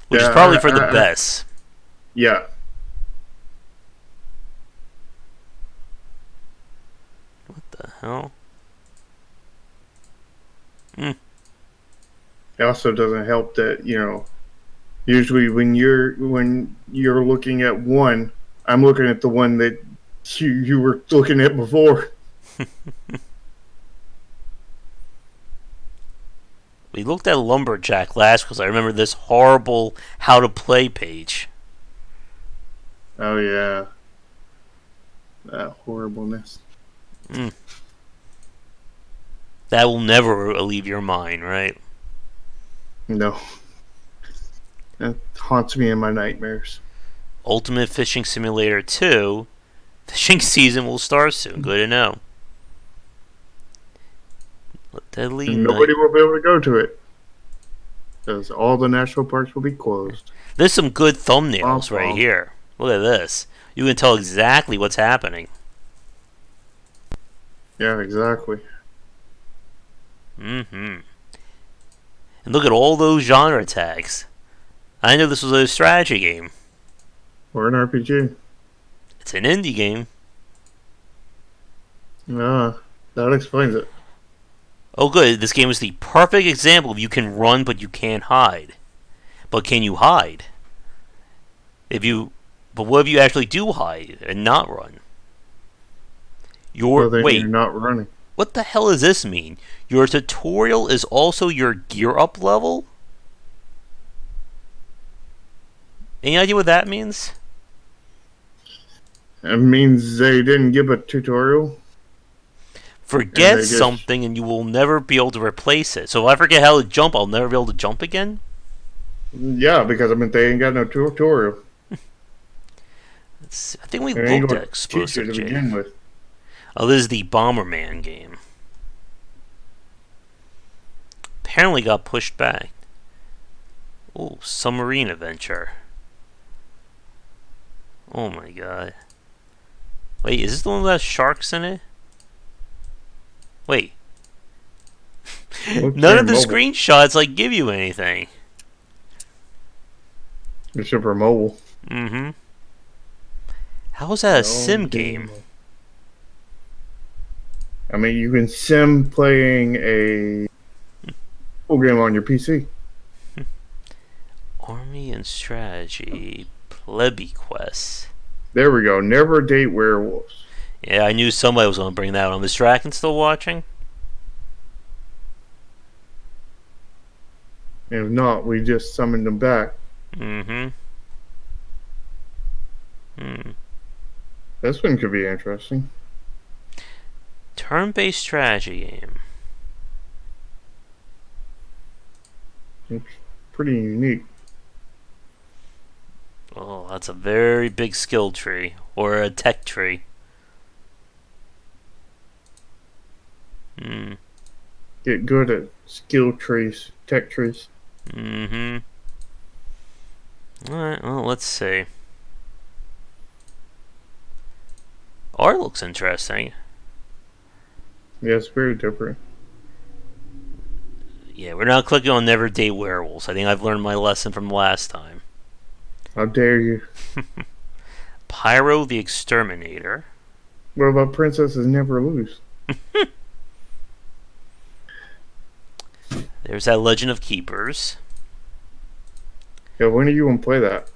which is probably for the best. Yeah. What the hell? It also doesn't help that usually when you're looking at one, I'm looking at the one that you were looking at before. We looked at Lumberjack last because I remember this horrible how to play page. Oh yeah, that horribleness. That will never leave your mind, right? No, that haunts me in my nightmares. Ultimate Fishing Simulator 2. Fishing season will start soon. Good to know. Nobody will be able to go to it because all the national parks will be closed. There's some good thumbnails right here. Look at this. You can tell exactly what's happening. Yeah, exactly. And look at all those genre tags. I know this was a strategy game. Or an RPG. It's an indie game. That explains it. Oh good, this game is the perfect example of you can run but you can't hide. But can you hide? But what if you actually do hide and not run? You're not running. What the hell does this mean? Your tutorial is also your gear up level? Any idea what that means? It means they didn't give a tutorial. Forget something and you will never be able to replace it. So if I forget how to jump, I'll never be able to jump again? Yeah, because they ain't got no tutorial. I think we looked at Explosive J. Begin with. Oh, this is the Bomberman game. Apparently got pushed back. Oh, submarine adventure. Oh my god. Wait, is this the one that has sharks in it? Wait. None of the screenshots give you anything. Except for mobile. How is that a sim game? I mean, you can sim playing a full game on your PC. Army and Strategy. Plebby Quest. There we go. Never date werewolves. Yeah, I knew somebody was going to bring that on. Is Draken still watching? And if not, we just summoned them back. This one could be interesting. Turn-based strategy game. It's pretty unique. Oh, that's a very big skill tree. Or a tech tree. Get good at skill trees, tech trees. Alright, well, let's see. Art looks interesting. Yeah, it's very different. Yeah, we're not clicking on Never Date Werewolves. I think I've learned my lesson from last time. How dare you? Pyro the Exterminator. What about Princesses Never Lose? There's that Legend of Keepers. Yeah, when are you going to play that?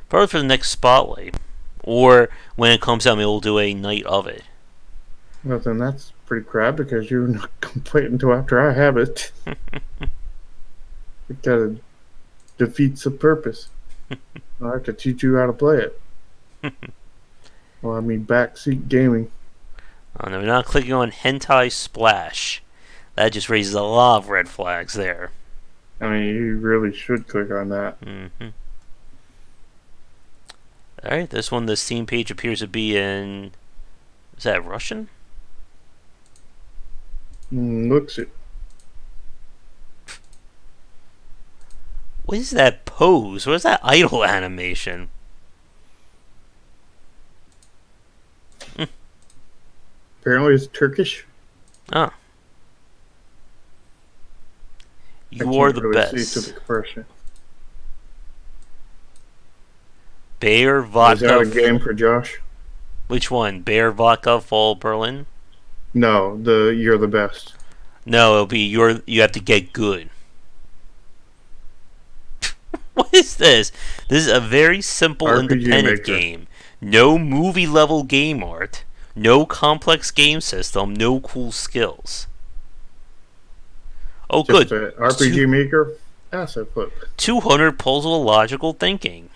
Probably for the next Spotlight. Or when it comes out, maybe we'll do a night of it. Well, then that's pretty crap because you're not going to play it until after I have it. It kind of defeats the purpose. I have to teach you how to play it. Well, I mean, backseat gaming. Oh no, we're not clicking on Hentai Splash. That just raises a lot of red flags there. I mean, you really should click on that. Mm-hmm. Alright, this one, the Steam page appears to be in... Is that Russian? Looks it. What is that pose? What is that idle animation? Apparently, it's Turkish. Oh. I You can't are the really see best. to the compression. Bear Is that a Vodka. game for Josh? Which one? Bear Vodka Fall Berlin? No, you're the best. No, it'll be you have to get good. What is this? This is a very simple RPG independent Maker. game. No movie level game art. No complex game system. No cool skills. Oh, Just good. an RPG Maker asset flip. 200 puzzle logical thinking.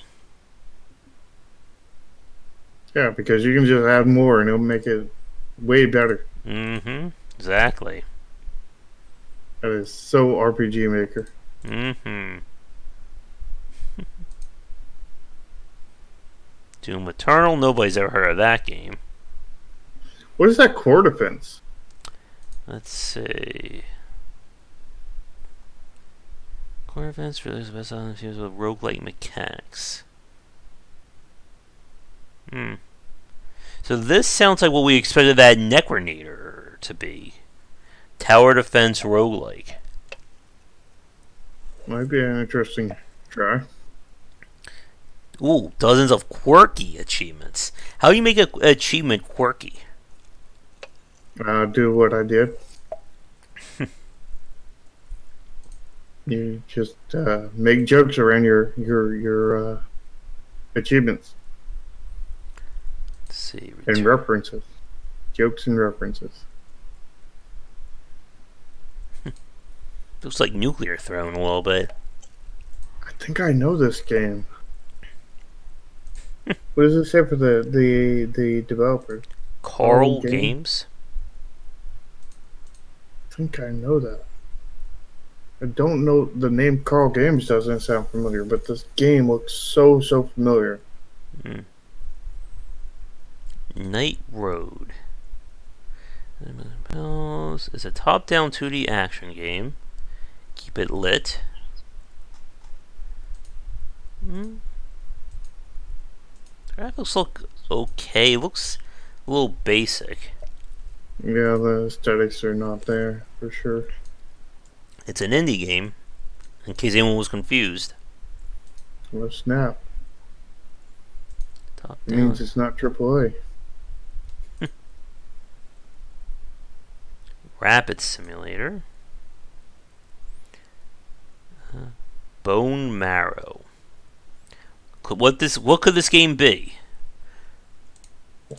Yeah, because you can just add more and it'll make it way better. Mm-hmm. Exactly. That is so RPG Maker. Mm-hmm. Doom Eternal. Nobody's ever heard of that game. What is that core defense? Let's see. Core events really is best on infused with roguelike mechanics. So this sounds like what we expected that Necronator to be. Tower defense roguelike. Might be an interesting try. Ooh, dozens of quirky achievements. How do you make an achievement quirky? Do what I did. You just make jokes around your achievements Let's see. and references. Jokes and references. Looks like Nuclear Throne a little bit. I think I know this game. What does it say for the developer? Carl Game? Games? I think I know that. I don't know the name. Carl Games doesn't sound familiar, but this game looks so familiar. Night Road. It's a top-down 2D action game. Keep it lit. Graphics look okay. It looks a little basic. Yeah, the aesthetics are not there for sure. It's an indie game, in case anyone was confused. Well, snap. Top It down. means it's not AAA. Rapid Simulator. Bone Marrow. What could this game be?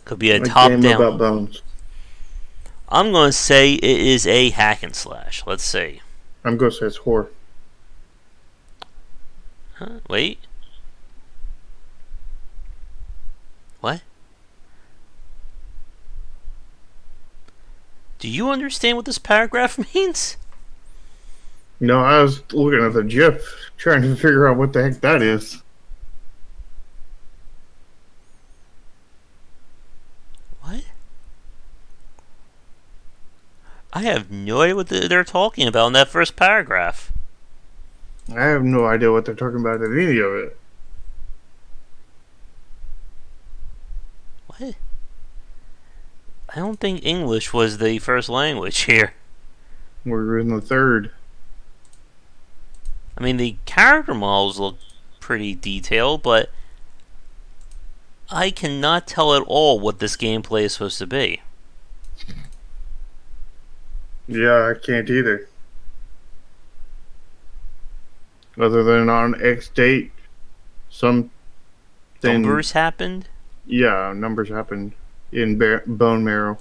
Could be a top game down. about bones. I'm gonna say it is a hack and slash. Let's see. I'm gonna say it's horror. Huh? Wait. What? Do you understand what this paragraph means? No, I was looking at the GIF, trying to figure out what the heck that is. What? I have no idea what they're talking about in that first paragraph. I have no idea what they're talking about in any of it. What? I don't think English was the first language here. We're in the third. I mean, the character models look pretty detailed, but I cannot tell at all what this gameplay is supposed to be. Yeah, I can't either. Other than on X date, some Numbers happened? Yeah, numbers happened in bone marrow.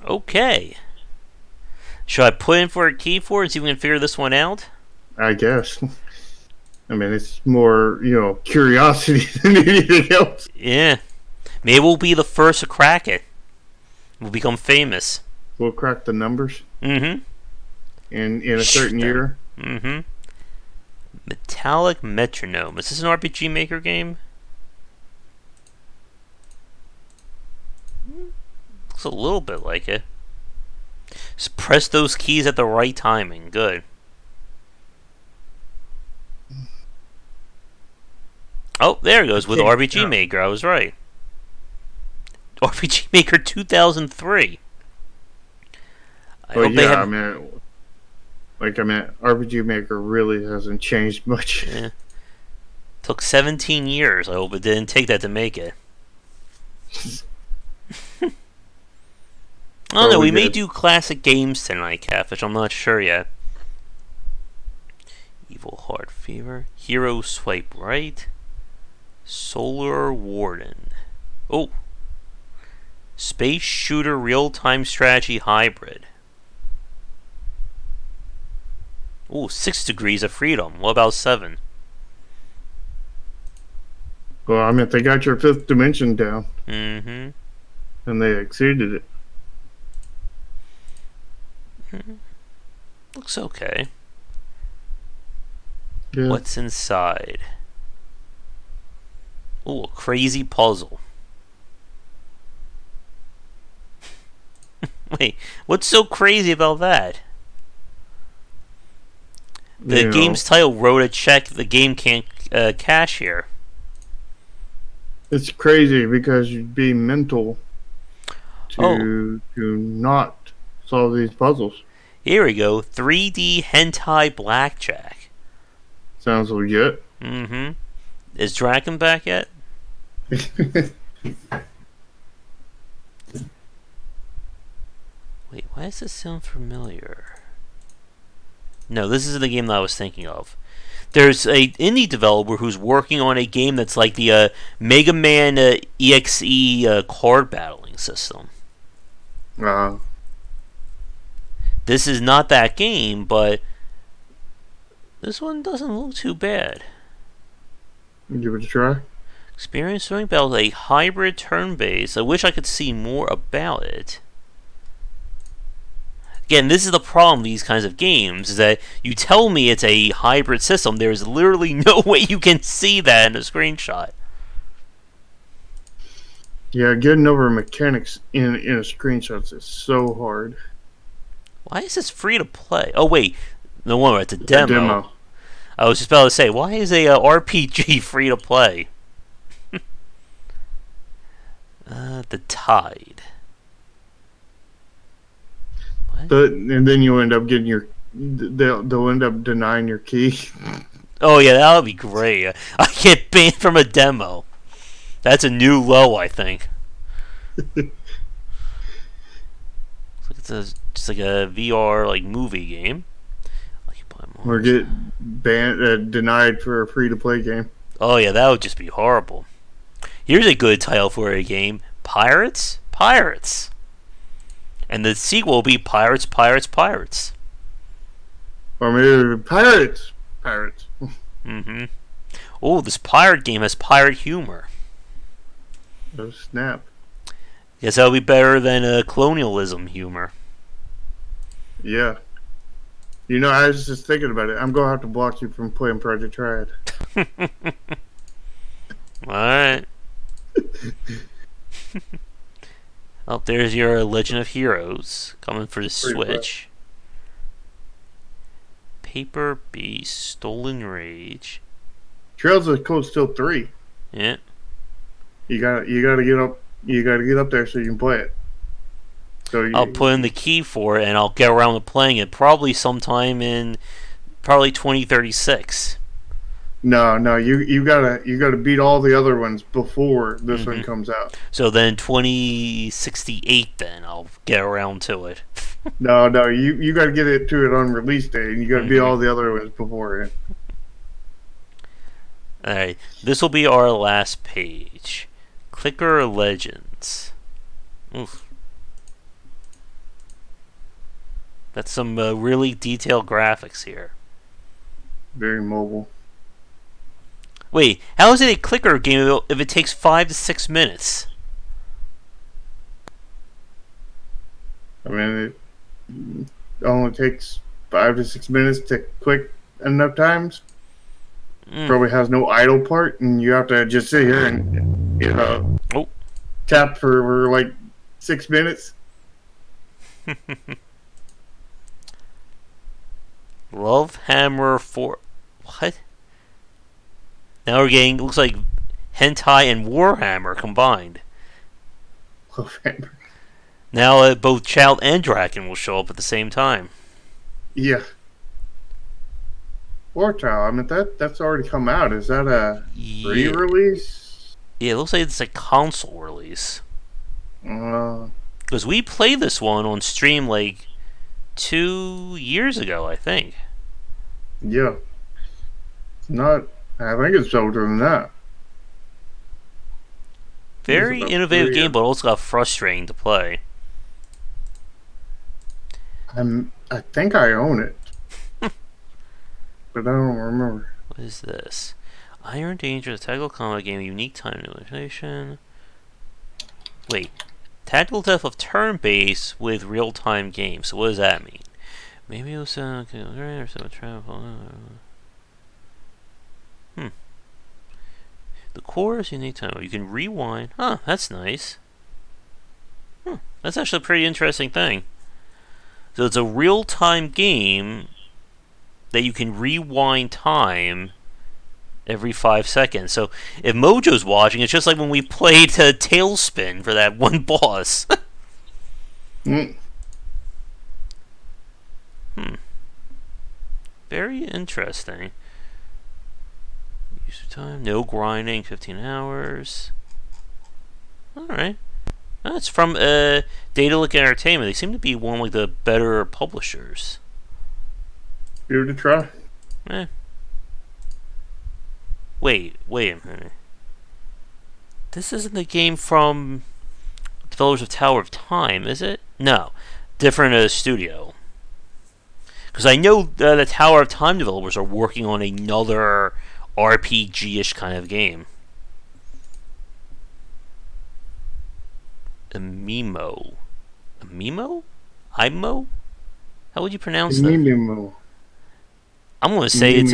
Okay. Should I put in for a key for it and see if we can figure this one out? I guess. I mean, it's more, curiosity than anything else. Yeah. Maybe we'll be the first to crack it. We'll become famous. We'll crack the numbers. Mm-hmm. In a certain year. Mm-hmm. Metallic Metronome. Is this an RPG Maker game? Looks a little bit like it. Just press those keys at the right timing. Good. Oh, there it goes with RPG Maker. I was right. RPG Maker 2003. RPG Maker really hasn't changed much. Yeah. Took 17 years. I hope it didn't take that to make it. Oh no, we may do classic games tonight, Catfish. I'm not sure yet. Evil Heart Fever. Hero Swipe Right. Solar Warden. Oh. Space Shooter Real-Time Strategy Hybrid. Oh, 6 Degrees of Freedom. What about 7? Well, they got your 5th dimension down. Mm-hmm. And they exceeded it. Looks okay. Yeah. What's inside? Oh, a crazy puzzle. Wait, what's so crazy about that? The game's title wrote a check the game can't cash here. It's crazy because you'd be mental to not solve these puzzles. Here we go. 3D hentai blackjack. Sounds legit. Mm-hmm. Is Draken back yet? Wait, why does this sound familiar? No, this isn't the game that I was thinking of. There's a indie developer who's working on a game that's like the Mega Man EXE card battling system. This is not that game, but this one doesn't look too bad. Give it a try. Experience throwing battles, a hybrid turn-based. I wish I could see more about it. Again, this is the problem with these kinds of games, is that you tell me it's a hybrid system, there's literally no way you can see that in a screenshot. Yeah, getting over mechanics in a screenshot is so hard. Why is this free to play? Oh wait, no wonder, it's a demo. I was just about to say, why is a RPG free to play? The Tide. And then you end up getting they'll end up denying your key. Oh yeah, that would be great. I get banned from a demo. That's a new low, I think. It's just like a VR like movie game. Or get denied for a free-to-play game. Oh yeah, that would just be horrible. Here's a good title for a game: Pirates, Pirates. And the sequel will be Pirates, Pirates, Pirates. Or maybe Pirates, Pirates. Mm-hmm. Oh, this pirate game has pirate humor. Oh, snap. Guess that'll be better than colonialism humor. Yeah. You know, I was just thinking about it. I'm going to have to block you from playing Project Triad. Alright. Oh, there's your Legend of Heroes coming for the Switch. Paper Beast, Stolen Rage. Trails of Cold Steel 3. Yeah. You gotta get up. You gotta get up there so you can play it. So I'll put in the key for it, and I'll get around to playing it probably sometime in 2036. No, you gotta beat all the other ones before this one comes out. So then 2068, then I'll get around to it. No, you gotta get it to it on release day, and you gotta beat all the other ones before it. Alright, this will be our last page. Clicker Legends. Oof. That's some really detailed graphics here. Very mobile. Wait, how is it a clicker game if it takes 5 to 6 minutes? I mean, it only takes 5 to 6 minutes to click enough times. Mm. Probably has no idle part, and you have to just sit here and Oh. tap for like 6 minutes. Love Hammer 4. What? Now we're getting, looks like Hentai and Warhammer combined. Now both Child and Draken will show up at the same time. Yeah. War Child, I mean, that's already come out. Is that a Yeah, re-release? yeah, it looks like it's a console release. Uh, Because we played this one on stream like 2 years ago, I think. yeah. It's not, I think it's older than that. It's Very about innovative 3 game, years. but also got frustrating to play. I think I own it, but I don't remember. What is this? Iron Danger, tactical combat game, unique time limitation. Wait, tactical depth of turn-based with real-time games. So what does that mean? Maybe it was or some travel. The core is unique time. You can rewind. Huh, that's nice. That's actually a pretty interesting thing. So it's a real-time game that you can rewind time every 5 seconds. So if Mojo's watching, it's just like when we played Tailspin for that one boss. Mm. Very interesting. Use of time, no grinding, 15 hours. Alright. That's from Daedalic Entertainment. They seem to be one of like the better publishers. Give it a try. Eh. Wait a minute. This isn't the game from developers of Tower of Time, is it? No. Different studio. Because I know the Tower of Time developers are working on another RPG-ish kind of game. Amimo? Imo? How would you pronounce that? Mimimo. I'm going to say it's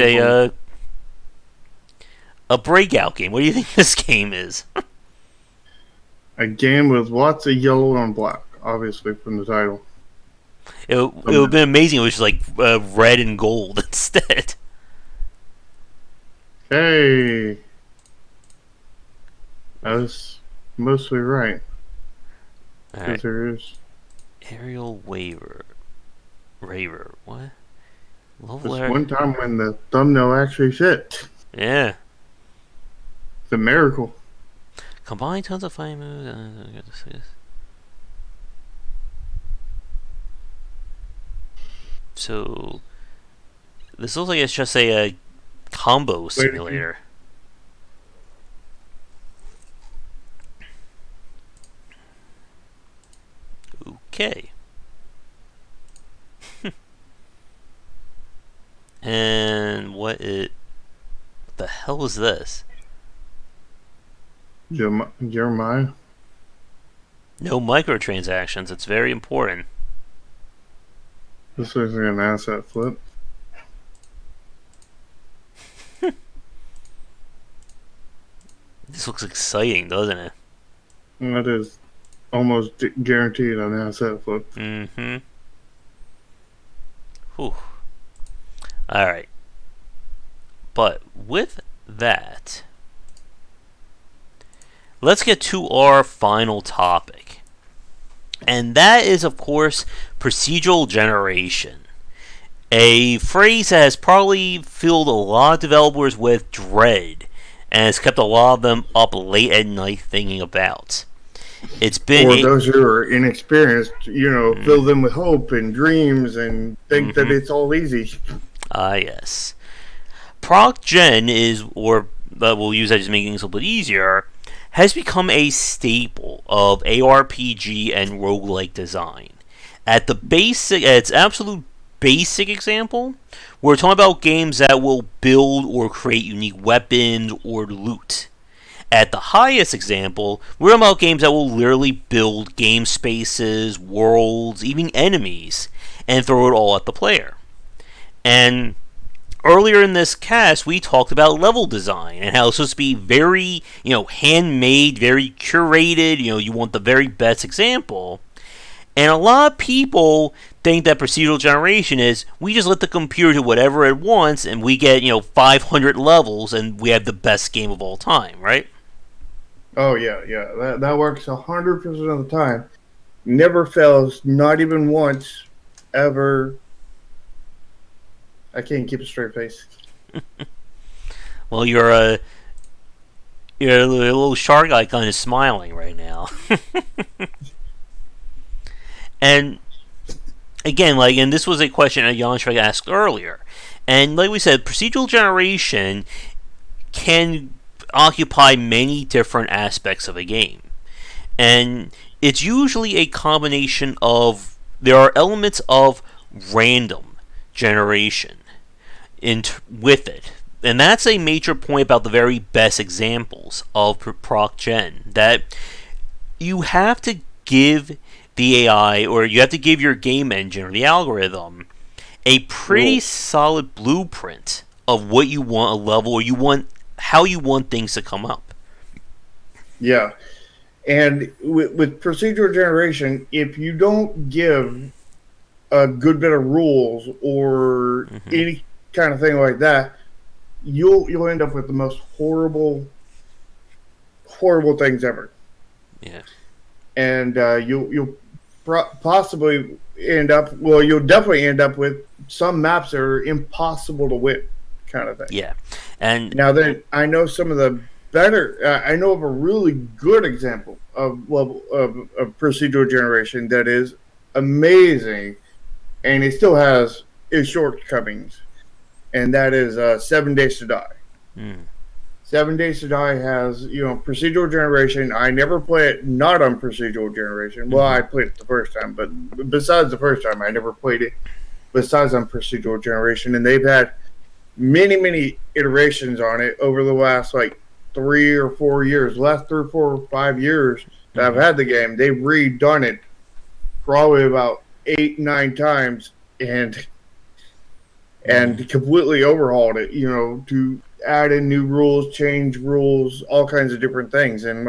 a breakout game. What do you think this game is? A game with lots of yellow and black, obviously from the title. It would have been amazing if it was like red and gold instead. Hey, I was mostly right. Because Alright. there is. Aerial Raver. What? Love This letter. one time when the thumbnail actually fit. Yeah. It's a miracle. Combine tons of fighting moves. So this looks like it's just a combo simulator. Okay. And what the hell is this? Jeremiah. No microtransactions. It's very important. This is an asset flip. This looks exciting, doesn't it? That is almost guaranteed an asset flip. Mm-hmm. Whew. Alright. But with that, let's get to our final topic. And that is, of course, procedural generation. A phrase that has probably filled a lot of developers with dread and has kept a lot of them up late at night thinking about. It's been. Or those who are inexperienced, fill them with hope and dreams and think that it's all easy. Ah, yes. Proc Gen is, or we'll use that just making things a little bit easier, has become a staple of ARPG and roguelike design. At its absolute basic example, we're talking about games that will build or create unique weapons or loot. At the highest example, we're talking about games that will literally build game spaces, worlds, even enemies, and throw it all at the player. And earlier in this cast, we talked about level design and how it's supposed to be very, handmade, very curated. You want the very best example. And a lot of people think that procedural generation is we just let the computer do whatever it wants and we get, 500 levels and we have the best game of all time, right? Oh yeah, yeah. That works 100% of the time. Never fails, not even once, ever. I can't keep a straight face. Well, you're a little shark icon is smiling right now. And again, and this was a question that Jan Shrek asked earlier. And like we said, procedural generation can occupy many different aspects of a game. And it's usually a combination of, there are elements of random generation with it. And that's a major point about the very best examples of proc gen, that you have to give the AI, or you have to give your game engine or the algorithm a pretty solid blueprint of what you want a level, or how you want things to come up. Yeah. And with procedural generation, if you don't give a good bit of rules or any kind of thing like that, you'll end up with the most horrible things ever. Yeah. And you'll possibly end up, well, you'll definitely end up with some maps that are impossible to win, kind of thing. Yeah. And now then, I know some of the better. I know of a really good example of procedural generation that is amazing, and it still has its shortcomings, and that is 7 Days to Die. 7 Days to Die has, procedural generation. I never play it not on procedural generation. Well, I played it the first time, but besides the first time, I never played it besides on procedural generation. And they've had many iterations on it over the last 3 or 4 years. The last 3 or 4 or 5 years that I've had the game, they've redone it probably about 8-9 times and completely overhauled it, to add in new rules, change rules, all kinds of different things. And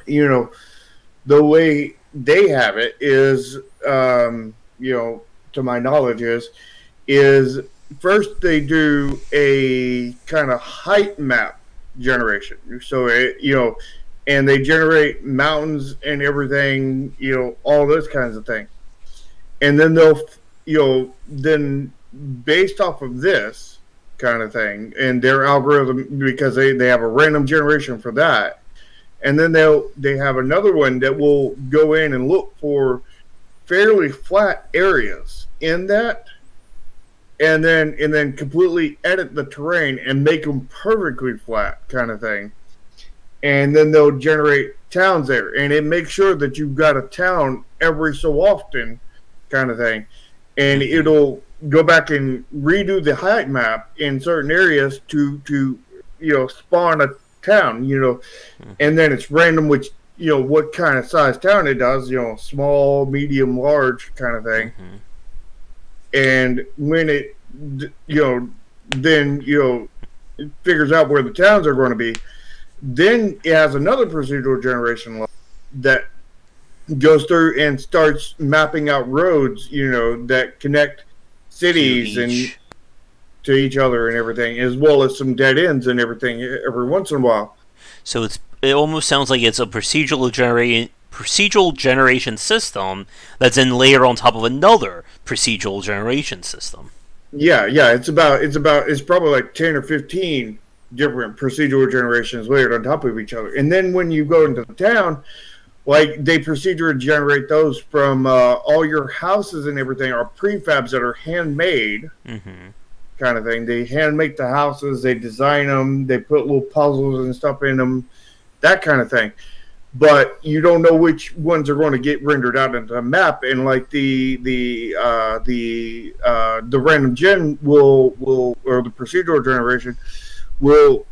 the way they have it is, to my knowledge is first they do a kind of height map generation. So and they generate mountains and everything, all those kinds of things. And then they'll, then based off of this kind of thing and their algorithm, because they have a random generation for that, and then they have another one that will go in and look for fairly flat areas in that, and then completely edit the terrain and make them perfectly flat, kind of thing. And then they'll generate towns there, and it makes sure that you've got a town every so often, kind of thing. And it'll go back and redo the height map in certain areas to spawn a town, and then it's random which, what kind of size town it does, small, medium, large kind of thing. And when it, then, it figures out where the towns are going to be, then it has another procedural generation level that goes through and starts mapping out roads, that connect cities and to each other and everything, as well as some dead ends and everything every once in a while. So it almost sounds like it's a procedural generation system that's then layered on top of another procedural generation system. Yeah, it's probably like 10 or 15 different procedural generations layered on top of each other. And then when you go into the town, they procedurally generate those from all your houses and everything are prefabs that are handmade, kind of thing. They hand make the houses, they design them, they put little puzzles and stuff in them, that kind of thing. But you don't know which ones are going to get rendered out into the map, and the random gen will or the procedural generation will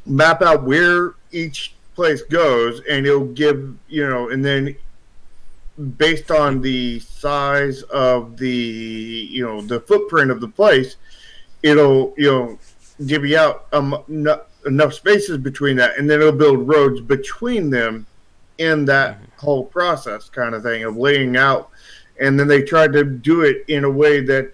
map out where each place goes, and it'll give, and then based on the size of the footprint of the place, it'll, divvy out enough spaces between that, and then it'll build roads between them in that whole process, kind of thing of laying out. And then they tried to do it in a way that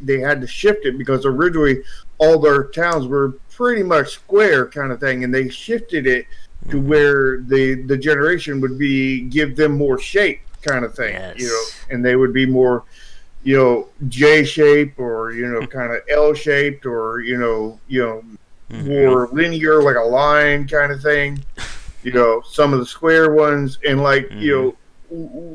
they had to shift it, because originally all their towns were pretty much square kind of thing, and they shifted it to where the generation would give them more shape kind of thing, Yes. and they would be more, J shape, or kind of L shaped, or more linear, like a line kind of thing. Some of the square ones, and like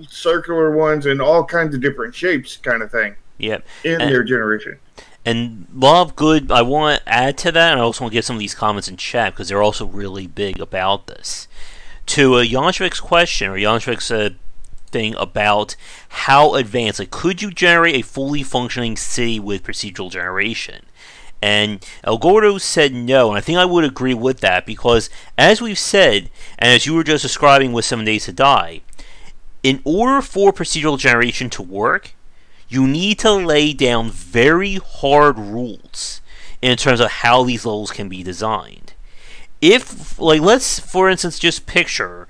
circular ones, and all kinds of different shapes kind of thing. Yep. In their generation. And Love Good, I want to add to that, and I also want to get some of these comments in chat, because they're also really big about this. To Janshvik's question, or Janshvik's thing about how advanced, like, could you generate a fully functioning city with procedural generation? And El Gordo said no, and I think I would agree with that, because as we've said, and as you were just describing with 7 Days to Die, in order for procedural generation to work, you need to lay down very hard rules in terms of how these levels can be designed. If, like, let's, for instance, just picture,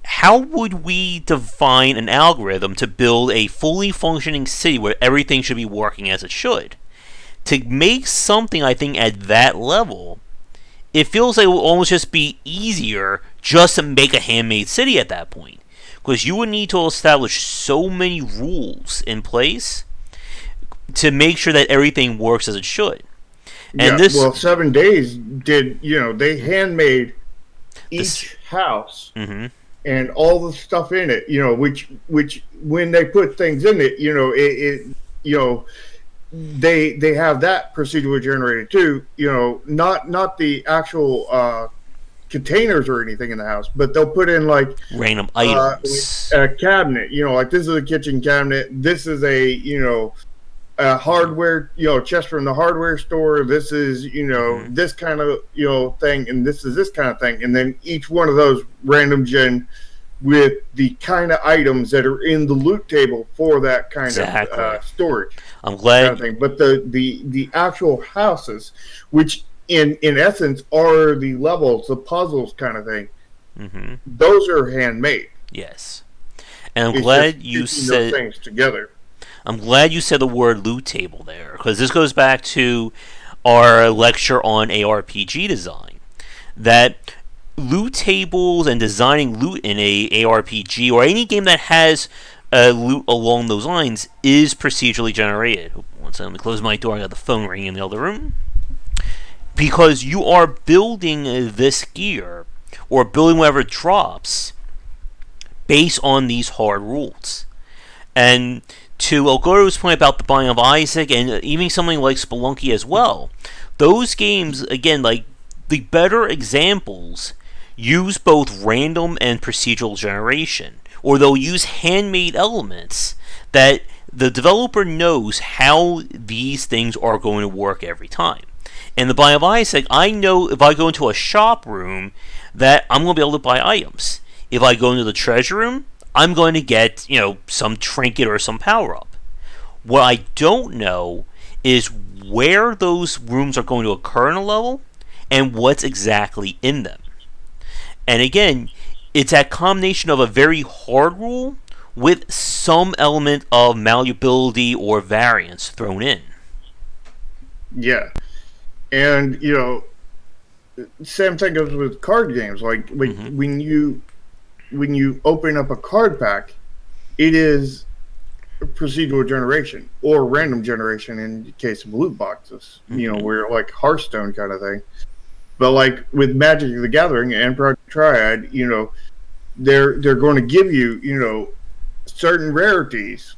how would we define an algorithm to build a fully functioning city where everything should be working as it should? To make something, I think, at that level, it feels like it will almost just be easier just to make a handmade city at that point. Because you would need to establish so many rules in place to make sure that everything works as it should. And well, 7 Days did, they handmade each house and all the stuff in it, which when they put things in it, they have that procedurally generated too, not the actual containers or anything in the house, but they'll put in like random items, a cabinet, like this is a kitchen cabinet, this is a hardware, chest from the hardware store, this is this kind of thing, and this is this kind of thing, and then each one of those random gen with the kind of items that are in the loot table for that kind of storage. I'm glad. Kind of thing. But the actual houses, which in essence are the levels, the puzzles kind of thing, those are handmade. Yes, and I'm glad you said those things together. I'm glad you said the word loot table there, because this goes back to our lecture on ARPG design. That loot tables and designing loot in a ARPG or any game that has loot along those lines is procedurally generated. One second, let me close my door. I got the phone ringing in the other room. Because you are building this gear or building whatever drops based on these hard rules. And to El Gordo's point about the Binding of Isaac and even something like Spelunky as well, those games, again, like the better examples, use both random and procedural generation, or they'll use handmade elements that the developer knows how these things are going to work every time. In the Binding of Isaac, I know if I go into a shop room that I'm going to be able to buy items. If I go into the treasure room, I'm going to get, some trinket or some power-up. What I don't know is where those rooms are going to occur in a level and what's exactly in them. And again, it's that combination of a very hard rule with some element of malleability or variance thrown in. Yeah. And, same thing goes with card games. Like when you open up a card pack, it is procedural generation or random generation in the case of loot boxes, where like Hearthstone kind of thing. But like with Magic the Gathering and Project Triad, they're going to give you, certain rarities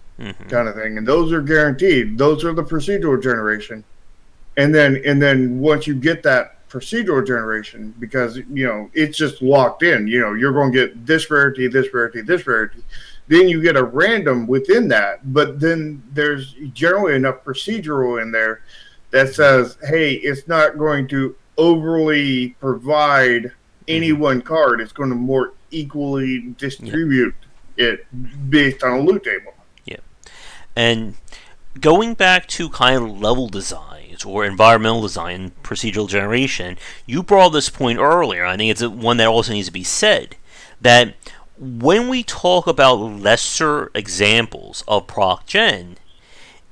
kind of thing, and those are guaranteed. Those are the procedural generation. And then once you get that procedural generation, because it's just locked in, you're going to get this rarity, this rarity, this rarity. Then you get a random within that, but then there's generally enough procedural in there that says, hey, it's not going to overly provide any Mm-hmm. one card. It's going to more equally Yep. distribute it based on a loot table. Yep. And going back to kind of level designs or environmental design, procedural generation, you brought this point earlier. I think it's one that also needs to be said that when we talk about lesser examples of proc gen,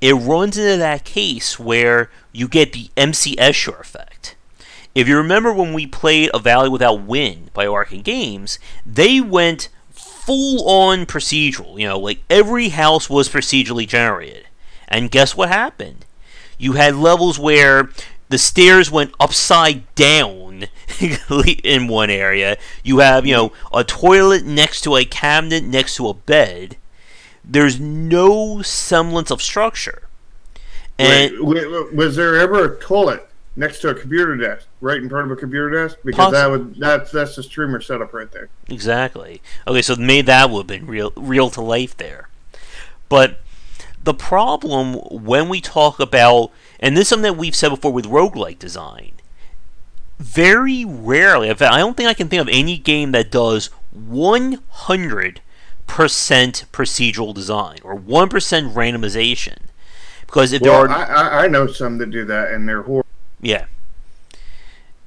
it runs into that case where you get the MC Escher effect. If you remember when we played A Valley Without Wind by Arkham Games, they went full on procedural. Like every house was procedurally generated. And guess what happened? You had levels where the stairs went upside down in one area. You have, a toilet next to a cabinet next to a bed. There's no semblance of structure. And was there ever a toilet next to a computer desk, right in front of a computer desk? Because that's the streamer setup right there. Exactly. Okay, so maybe that would have been real to life there. But the problem when we talk about, and this is something that we've said before with roguelike design, very rarely, in fact, I don't think I can think of any game that does 100% procedural design or 1% randomization. Because if there are, I know some that do that, and they're horrible. Yeah,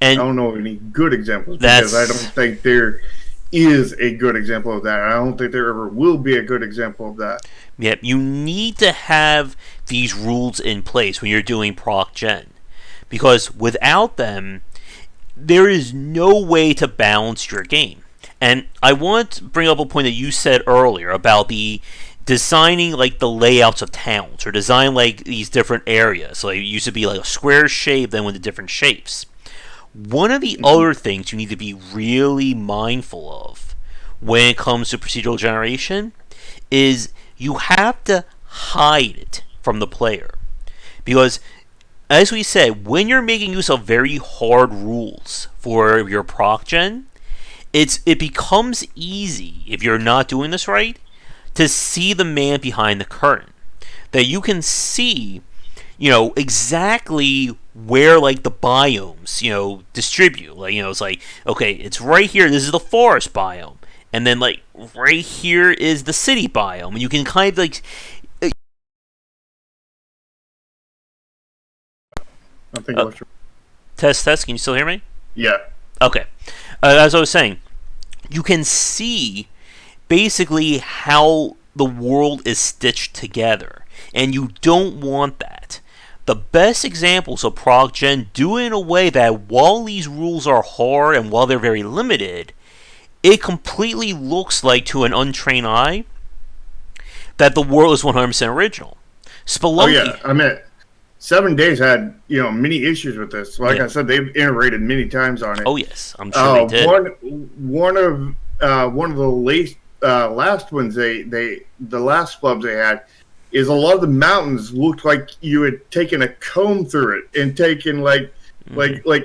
I and don't know any good examples because I don't think there is a good example of that. I don't think there ever will be a good example of that. yeah, you need to have these rules in place when you're doing proc gen, because without them, there is no way to balance your game. And I want to bring up a point that you said earlier about the designing like the layouts of towns or design like these different areas. So it used to be like a square shape, then with the different shapes. One of the other things you need to be really mindful of when it comes to procedural generation is you have to hide it from the player. Because, as we said, when you're making use of very hard rules for your proc gen, it becomes easy, if you're not doing this right, to see the man behind the curtain. That you can see, exactly where like the biomes, distribute. Like, it's like, okay, it's right here, this is the forest biome. And then like right here is the city biome. And you can kind of like I think uh, test, can you still hear me? Yeah. Okay. As I was saying, you can see basically how the world is stitched together. And you don't want that. The best examples of Prog Gen do it in a way that while these rules are hard and while they're very limited, it completely looks like to an untrained eye that the world is 100% original. Spelunky. Oh yeah, I mean, 7 Days had many issues with this. Like I said, they've iterated many times on it. Oh yes, I'm sure they did. One of the last ones the last clubs they had is a lot of the mountains looked like you had taken a comb through it and taken like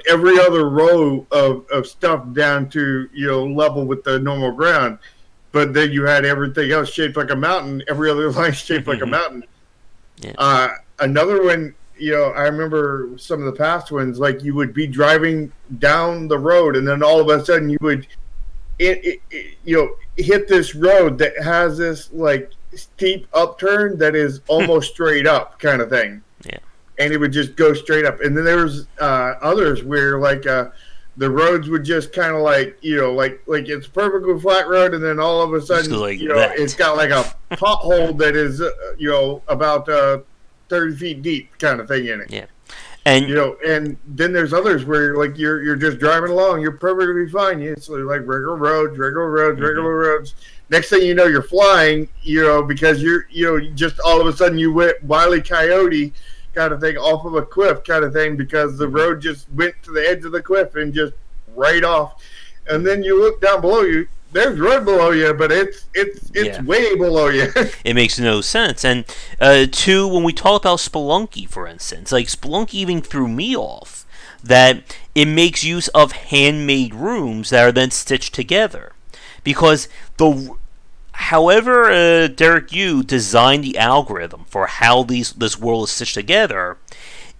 every other row of stuff down to level with the normal ground, but then you had everything else shaped like a mountain, every other line shaped like a mountain. Yeah. Another one, I remember some of the past ones, like you would be driving down the road and then all of a sudden you would hit this road that has this like steep upturn that is almost straight up kind of thing. Yeah. And it would just go straight up. And then there was others where like the roads would just kind of like like it's a perfectly flat road, and then all of a sudden it's got like a pothole that is about 30 feet deep kind of thing in it. Yeah. And and then there's others where like you're just driving along, you're perfectly fine. It's like regular roads. Next thing you know, you're flying, because you're just all of a sudden you went Wile E. Coyote kind of thing off of a cliff kind of thing, because the road just went to the edge of the cliff and just right off. And then you look down below you, there's road below you, but it's way below you. It makes no sense. And two, when we talk about Spelunky, for instance, like Spelunky even threw me off that it makes use of handmade rooms that are then stitched together, because however Derek Yu designed the algorithm for how this world is stitched together,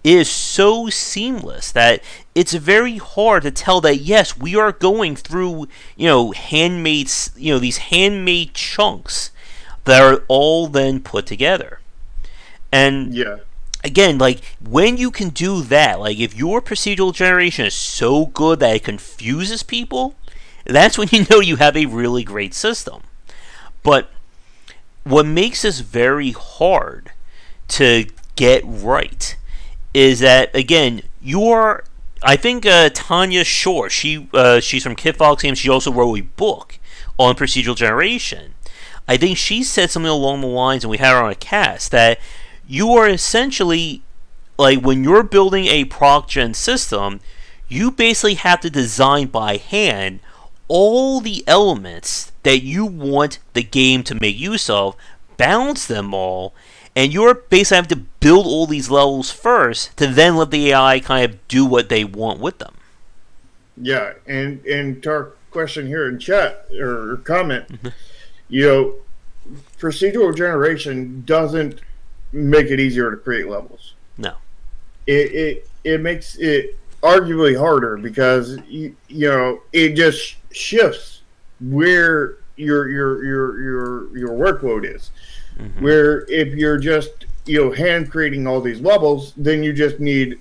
is so seamless that it's very hard to tell that yes, we are going through handmade these handmade chunks that are all then put together. And Yeah. again, like when you can do that, like if your procedural generation is so good that it confuses people, that's when you know you have a really great system. But what makes this very hard to get right is that again I think Tanya Shore, she's from Kid Fox Games. She also wrote a book on procedural generation. I think she said something along the lines, and we had her on a cast, that you are essentially like when you're building a proc gen system, you basically have to design by hand all the elements that you want the game to make use of, balance them all, and you're basically having to build all these levels first to then let the AI kind of do what they want with them. Yeah, and to our question here in chat or comment, you know, procedural generation doesn't make it easier to create levels. No. It makes it arguably harder because it just shifts where your workload is. Mm-hmm. Where if you're just hand creating all these levels, then you just need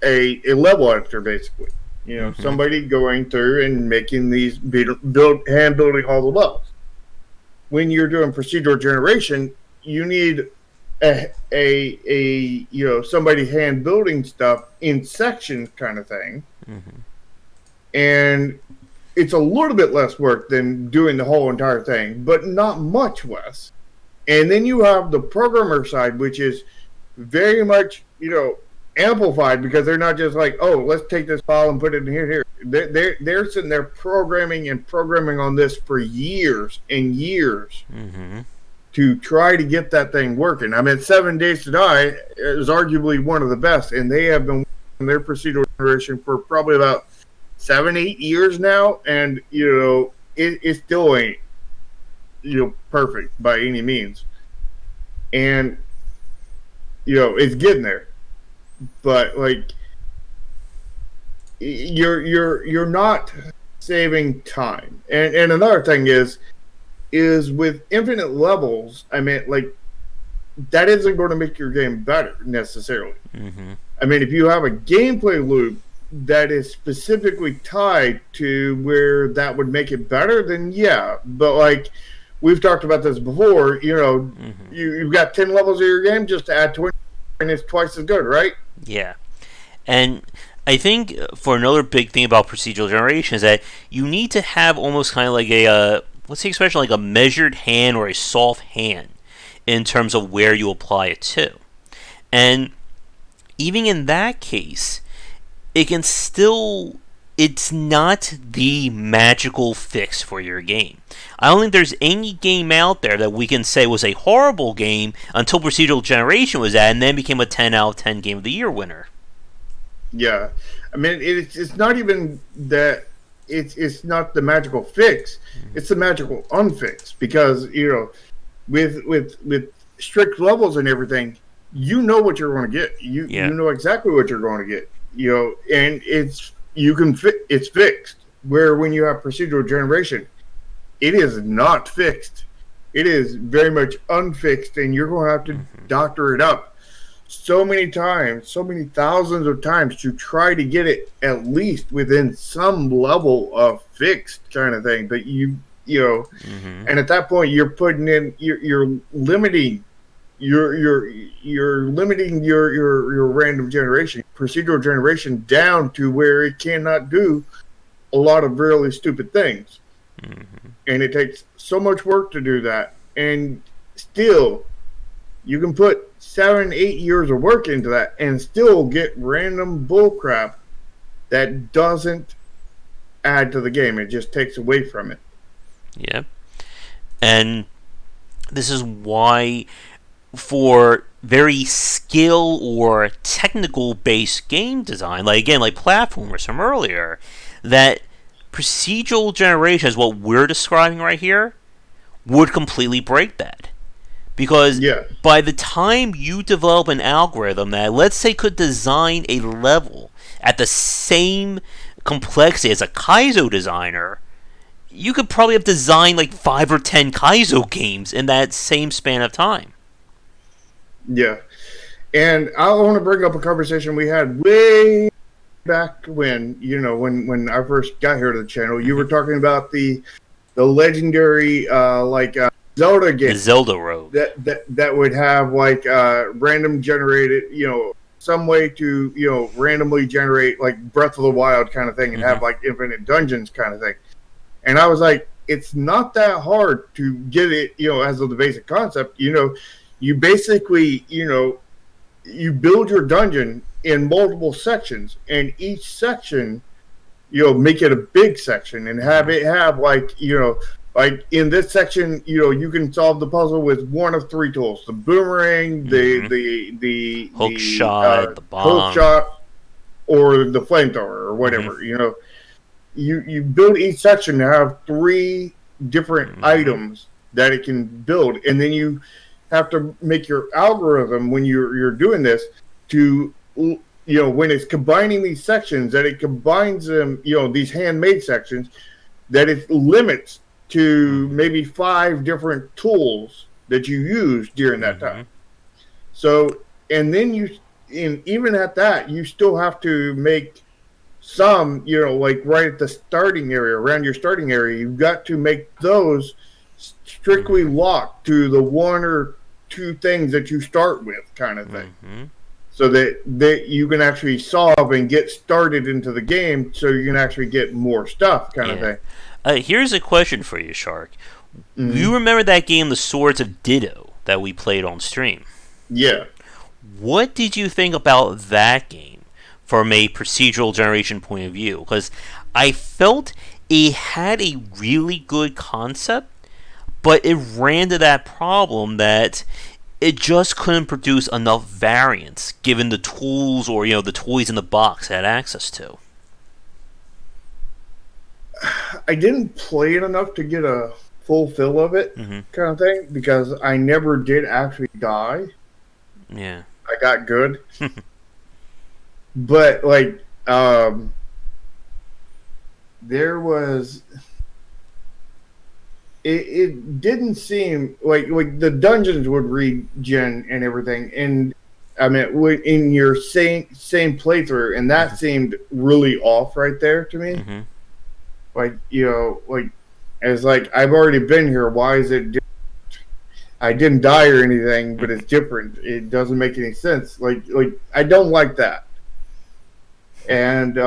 a level editor basically. Mm-hmm. Somebody going through and making these hand building all the levels. When you're doing procedural generation, you need a somebody hand building stuff in sections kind of thing. Mm-hmm. And it's a little bit less work than doing the whole entire thing, but not much less. And then you have the programmer side, which is very much amplified, because they're not just like, oh, let's take this file and put it in here. They're sitting there programming on this for years and years. Mm-hmm. To try to get that thing working. I mean, 7 Days to Die is arguably one of the best, and they have been working on their procedural generation for probably about 7-8 years now, and it still ain't perfect by any means, and it's getting there, but like you're not saving time, and another thing is with infinite levels, I mean, like, that isn't going to make your game better necessarily. Mm-hmm. I mean, if you have a gameplay loop that is specifically tied to where that would make it better, then yeah. But like we've talked about this before, mm-hmm. you've got 10 levels of your game, just add 20 and it's twice as good, right? Yeah. And I think for another big thing about procedural generation is that you need to have almost kind of like a let's say especially like a measured hand or a soft hand in terms of where you apply it to. And even in that case, it's not the magical fix for your game. I don't think there's any game out there that we can say was a horrible game until procedural generation was added and then became a 10 out of 10 game of the year winner. Yeah. I mean, it's not even that. It's not the magical fix. It's the magical unfix, because with strict levels and everything, what you're going to get. You know exactly what you're going to get. And it's fixed. Where when you have procedural generation, it is not fixed. It is very much unfixed, and you're going to have to doctor it up so many times, so many thousands of times to try to get it at least within some level of fixed kind of thing. But and at that point you're putting in, you're limiting you're limiting your random generation, procedural generation, down to where it cannot do a lot of really stupid things. Mm-hmm. And it takes so much work to do that, and still you can put 7-8 years of work into that and still get random bullcrap that doesn't add to the game. It just takes away from it. Yeah. And this is why, for very skill or technical based game design, like platformers from earlier, that procedural generation is what we're describing right here would completely break that. Because Yeah. by the time you develop an algorithm that, let's say, could design a level at the same complexity as a Kaizo designer, you could probably have designed like 5 or 10 Kaizo games in that same span of time. Yeah. And I want to bring up a conversation we had way back when, when I first got here to the channel. You were talking about the legendary Zelda game The Zelda Rogue. that would have like random generated, some way to randomly generate like Breath of the Wild kind of thing and have like infinite dungeons kind of thing. And I was like, it's not that hard to get it, as of the basic concept. You basically, you build your dungeon in multiple sections, and each section, make it a big section and have it have like in this section, you can solve the puzzle with one of three tools: the boomerang, the Hook shot, the hook bomb. shot, or the flamethrower, or whatever. You build each section to have three different items that it can build, and then you have to make your algorithm when you're doing this to when it's combining these sections, that it combines them, these handmade sections, that it limits to maybe 5 different tools that you use during that time. So, and then even at that, you still have to make some, like right at the starting area, around your starting area, you've got to make those strictly locked to the 1 or 2 things that you start with, kind of thing. So that you can actually solve and get started into the game, so you can actually get more stuff, kind of thing. Here's a question for you, Shark. You remember that game, The Swords of Ditto, that we played on stream? Yeah. What did you think about that game from a procedural generation point of view? Because I felt it had a really good concept, but it ran into that problem that it just couldn't produce enough variants given the tools or the toys in the box it had access to. I didn't play it enough to get a full fill of it, kind of thing, because I never did actually die. Yeah. I got good. But like there was it didn't seem like the dungeons would regen and everything, and I mean in your same playthrough, and that seemed really off right there to me. Like it's like, I've already been here, why is it different? I didn't die or anything, but it's different. It doesn't make any sense. Like I don't like that. And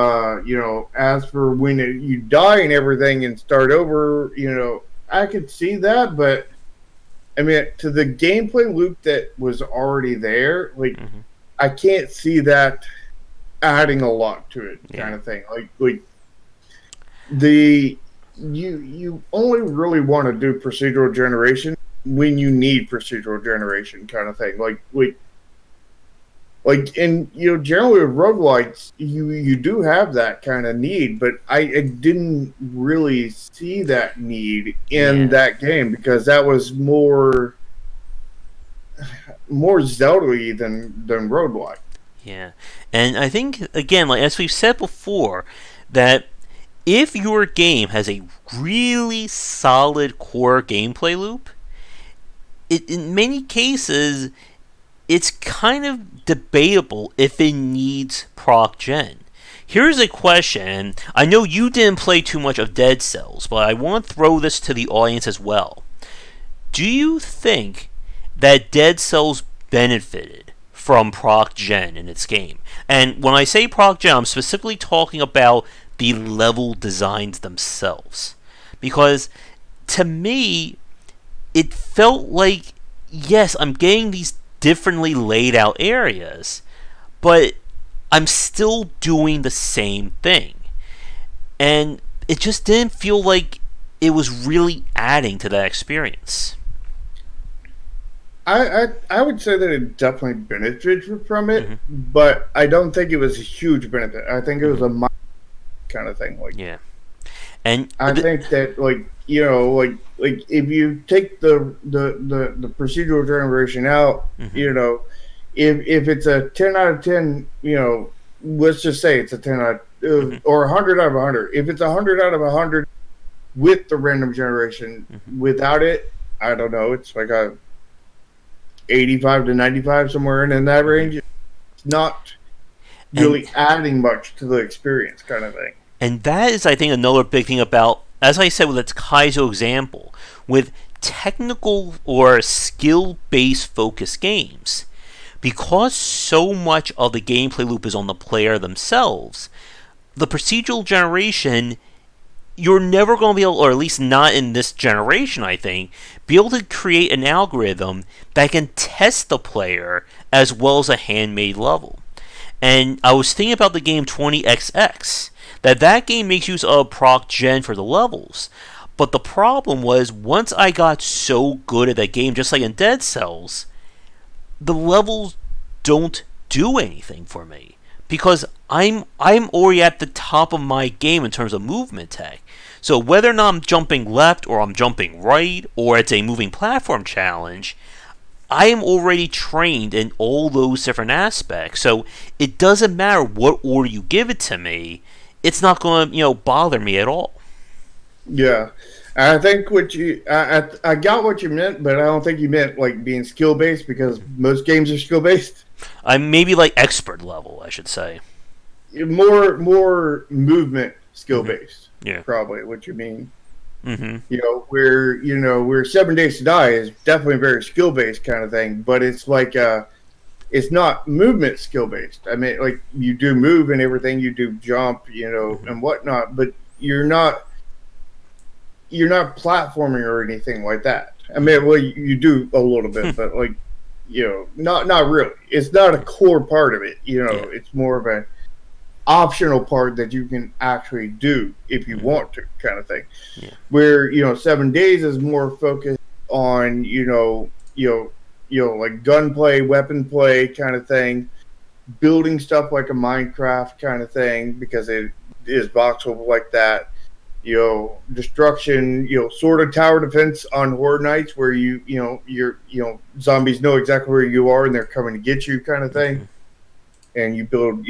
as for when you die and everything and start over, I could see that, but I mean, to the gameplay loop that was already there, I can't see that adding a lot to it, kind of thing. Like you only really want to do procedural generation when you need procedural generation, kind of thing. And generally with roguelikes, you do have that kind of need, but I didn't really see that need in that game, because that was more Zelda-y than roguelike. Yeah, and I think, again, like as we've said before, that if your game has a really solid core gameplay loop, in many cases, it's kind of debatable if it needs proc gen. Here's a question. I know you didn't play too much of Dead Cells, but I want to throw this to the audience as well. Do you think that Dead Cells benefited from proc gen in its game? And when I say proc gen, I'm specifically talking about the level designs themselves. Because to me, it felt like, yes, I'm getting these differently laid out areas, but I'm still doing the same thing. And it just didn't feel like it was really adding to that experience. I would say that it definitely benefited from it, but I don't think it was a huge benefit. I think it was a minor kind of thing. Yeah. And I think that like if you take the procedural generation out, Mm-hmm. you know, if it's a 10 out of 10, you know, let's just say it's a 10 out Mm-hmm. or 100 out of 100. If it's 100 out of 100 with the random generation, Mm-hmm. without it, I don't know. It's like a 85 to 95, somewhere in that Mm-hmm. range. It's not And really adding much to the experience, kind of thing. And that is, I think, another big thing about, as I said with its Kaizo example, with technical or skill based focused games. Because so much of the gameplay loop is on the player themselves, the procedural generation, you're never going to be able, or at least not in this generation, I think, be able to create an algorithm that can test the player as well as a handmade level. And I was thinking about the game 20XX, that game makes use of proc gen for the levels. But the problem was, once I got so good at that game, just like in Dead Cells, the levels don't do anything for me because I'm already at the top of my game in terms of movement tech. So whether or not I'm jumping left or I'm jumping right or it's a moving platform challenge, I am already trained in all those different aspects. So it doesn't matter what order you give it to me, it's not going to bother me at all. Yeah, I think I got what you meant, but I don't think you meant like being skill based because most games are skill based. I'm maybe like expert level, I should say. More movement skill Mm-hmm. based, Yeah. probably what you mean. Mm-hmm. Where 7 Days to Die is definitely a very skill based kind of thing, but it's like it's not movement skill based. I mean, like you do move and everything, you do jump, Mm-hmm. and whatnot, but you're not platforming or anything like that. I mean, well, you do a little bit, but like, not really. It's not a core part of it. Yeah. It's more of an optional part that you can actually do if you Mm-hmm. want to, kind of thing. Yeah. Where 7 Days is more focused on like gunplay, weapon play kind of thing, building stuff like a Minecraft kind of thing because it is voxel like that. Destruction, sort of tower defense on Horde Nights where zombies know exactly where you are and they're coming to get you kind of thing. Mm-hmm. And you build,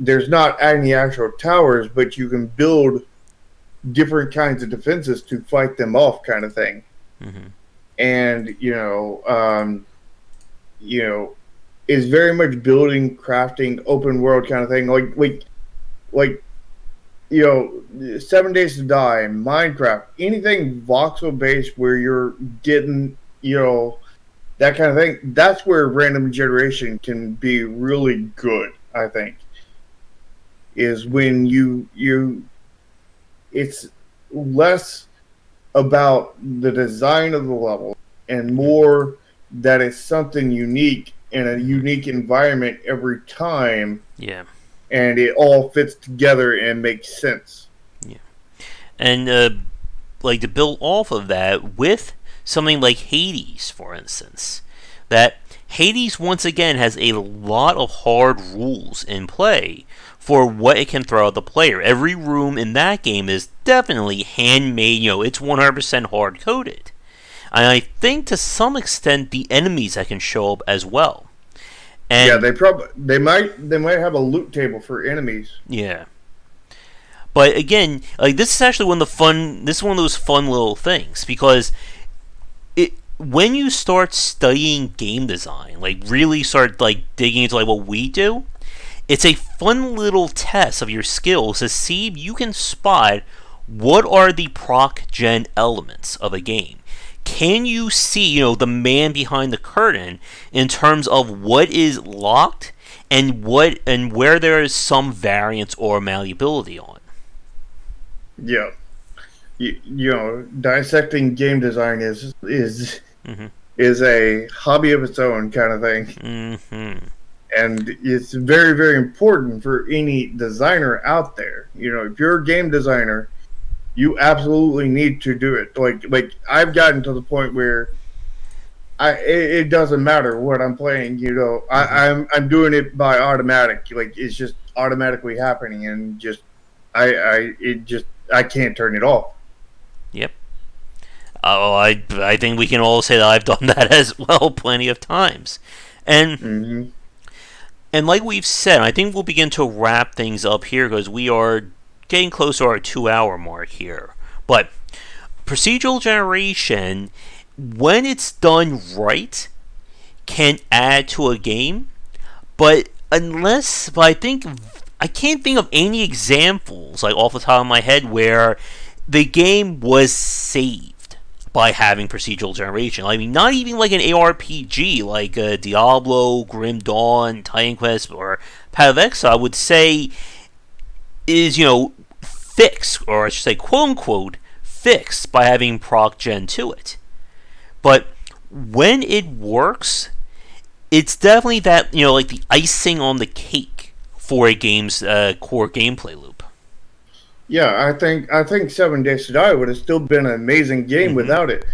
there's not any actual towers, but you can build different kinds of defenses to fight them off kind of thing. Mm-hmm. And, is very much building, crafting, open world kind of thing. Like 7 Days to Die, Minecraft, anything voxel based where you're getting, that kind of thing. That's where random generation can be really good. I think is when it's less about the design of the level and more that it's something unique in a unique environment every time, Yeah. and it all fits together and makes sense. Yeah. And like to build off of that with something like Hades, for instance, that Hades once again has a lot of hard rules in play for what it can throw at the player. Every room in that game is definitely handmade. It's 100% hard coded. And I think to some extent the enemies that can show up as well. Yeah, And they might have a loot table for enemies. yeah, but again, like this is actually one of the fun. This is one of those fun little things because it when you start studying game design, like really start like digging into like what we do, it's a fun little test of your skills to see if you can spot what are the proc gen elements of a game. Can you see, the man behind the curtain in terms of what is locked and where there is some variance or malleability on? Yeah, dissecting game design Mm-hmm. is a hobby of its own kind of thing, Mm-hmm. and it's very very important for any designer out there. If you're a game designer, you absolutely need to do it. Like I've gotten to the point where it doesn't matter what I'm playing. Mm-hmm. I'm doing it by automatic. Like it's just automatically happening, and just I can't turn it off. Yep. Oh, I think we can all say that I've done that as well plenty of times. And Mm-hmm. and like we've said, I think we'll begin to wrap things up here because we are getting close to our 2 hour mark here. But procedural generation, when it's done right, can add to a game. But I think I can't think of any examples like off the top of my head where the game was saved by having procedural generation. I mean, not even like an ARPG like Diablo, Grim Dawn, Titan Quest, or Path of Exile would say is fixed, or I should say, quote unquote, fixed by having proc gen to it. But when it works, it's definitely that like the icing on the cake for a game's core gameplay loop. Yeah, I think 7 Days to Die would have still been an amazing game Mm-hmm. without it.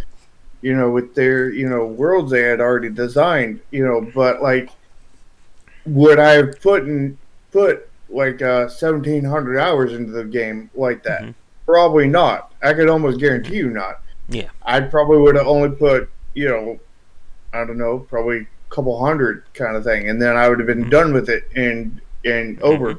With their worlds they had already designed. But like, would I have put like 1,700 hours into the game like Mm-hmm. that? Probably not. I could almost Mm-hmm. guarantee you not. Yeah. I probably would have only put I don't know, probably a couple hundred kind of thing, and then I would have been Mm-hmm. done with it and Mm-hmm. over.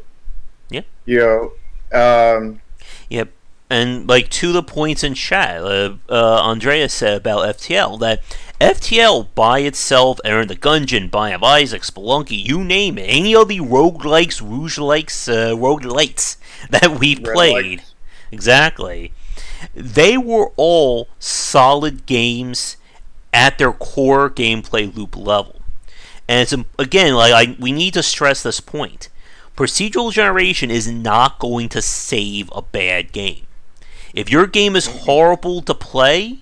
Yeah. You um, Yep. And like to the points in chat, Andrea said about FTL that FTL by itself, Enter the Gungeon, Bind of Isaac, Spelunky, you name it, any of the roguelikes, roguelites that we red played, lights. exactly, they were all solid games at their core gameplay loop level. And it's again, we need to stress this point. Procedural generation is not going to save a bad game. If your game is horrible to play,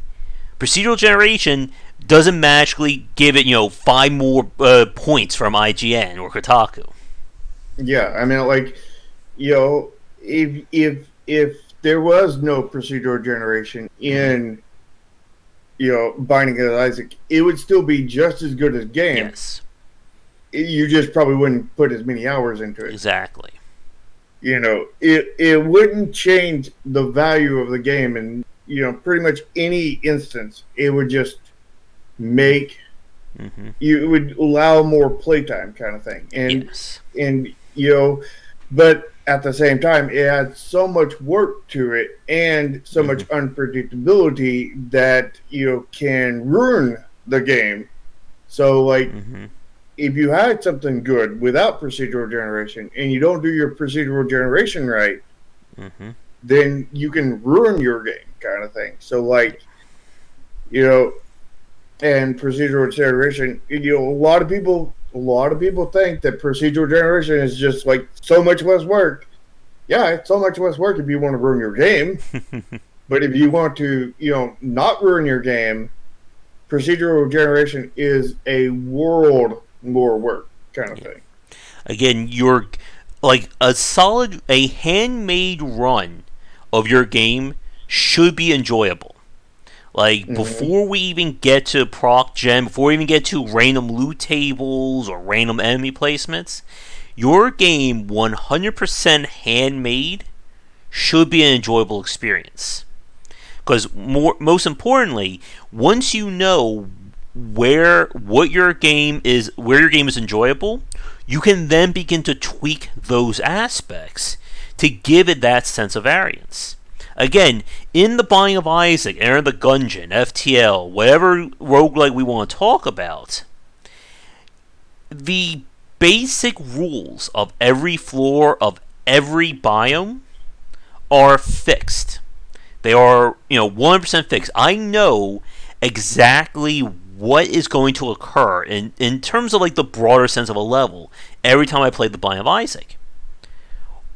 procedural generation doesn't magically give it, 5 more points from IGN or Kotaku. Yeah, I mean, like, if there was no procedural generation Mm-hmm. in Binding of Isaac, it would still be just as good as game. Yes, You just probably wouldn't put as many hours into it. exactly. It wouldn't change the value of the game, and pretty much any instance, it would just make Mm-hmm. it would allow more playtime kind of thing, and Yes. and but at the same time, it had so much work to it and so Mm-hmm. much unpredictability that can ruin the game. So like, Mm-hmm. if you had something good without procedural generation and you don't do your procedural generation right, Mm-hmm. then you can ruin your game kind of thing. So like, you know, and procedural generation, a lot of people think that procedural generation is just like so much less work. Yeah, it's so much less work if you want to ruin your game. But if you want to, not ruin your game, procedural generation is a world more work kind of Yeah. thing. Again, you're like a handmade run of your game should be enjoyable. Like Mm-hmm. before we even get to proc gen, before we even get to random loot tables or random enemy placements, your game 100% handmade should be an enjoyable experience. Because most importantly, once you know where your game is enjoyable, you can then begin to tweak those aspects to give it that sense of variance. Again, in the Binding of Isaac, Enter the Gungeon, FTL, whatever roguelike we want to talk about, the basic rules of every floor of every biome are fixed. They are, 100% fixed. I know exactly what is going to occur in terms of like the broader sense of a level every time I play the Binding of Isaac.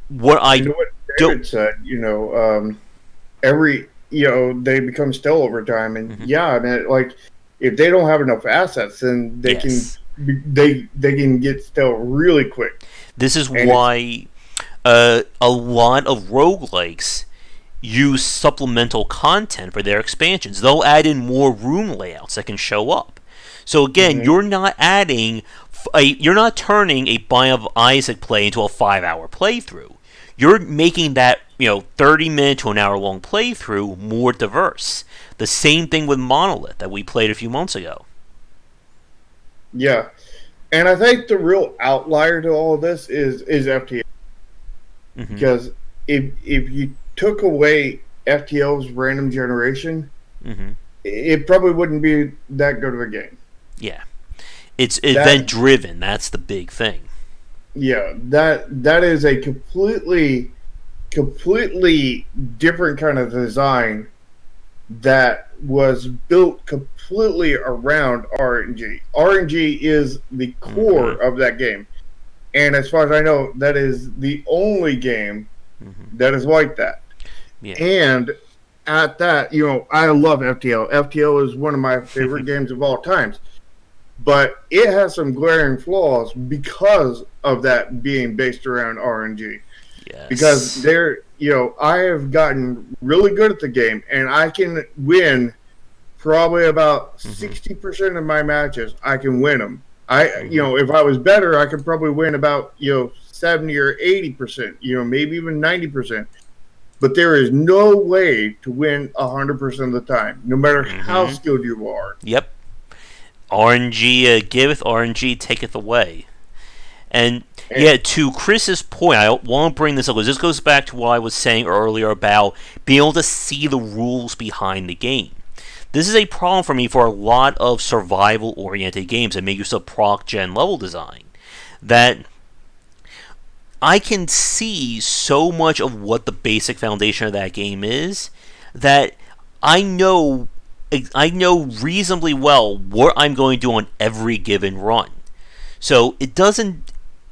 What You I know what don't. David said? Every they become still over time, and Mhm. yeah, I mean, like if they don't have enough assets, then Yes. they can get still really quick, This is and it's why a lot of roguelikes use supplemental content for their expansions. They'll add in more room layouts that can show up. So again, mhm. you're not turning a Binding of Isaac play into a 5 hour playthrough. You're making that 30-minute to an hour long playthrough more diverse. The same thing with Monolith that we played a few months ago. Yeah, and I think the real outlier to all of this is FTL. Mm-hmm. Because if you took away FTL's random generation, Mm-hmm. it probably wouldn't be that good of a game. Yeah, it's event driven. That's the big thing. Yeah, that is a completely different kind of design that was built completely around RNG. RNG is the core of that game. And as far as I know, that is the only game that is like that. Yeah. And at that, I love FTL. FTL is one of my favorite games of all times. But it has some glaring flaws because of that being based around RNG. Yes. Because I have gotten really good at the game, and I can win probably about 60% of my matches. I can win them. If I was better, I could probably win about 70 or 80%. Maybe even 90%. But there is no way to win 100% of the time, no matter how skilled you are. Yep. RNG giveth, RNG taketh away. And yeah, to Chris's point, I want to bring this up because this goes back to what I was saying earlier about being able to see the rules behind the game. This is a problem for me for a lot of survival-oriented games that make use of proc-gen level design. That I can see so much of what the basic foundation of that game is that I know reasonably well what I'm going to do on every given run. So it doesn't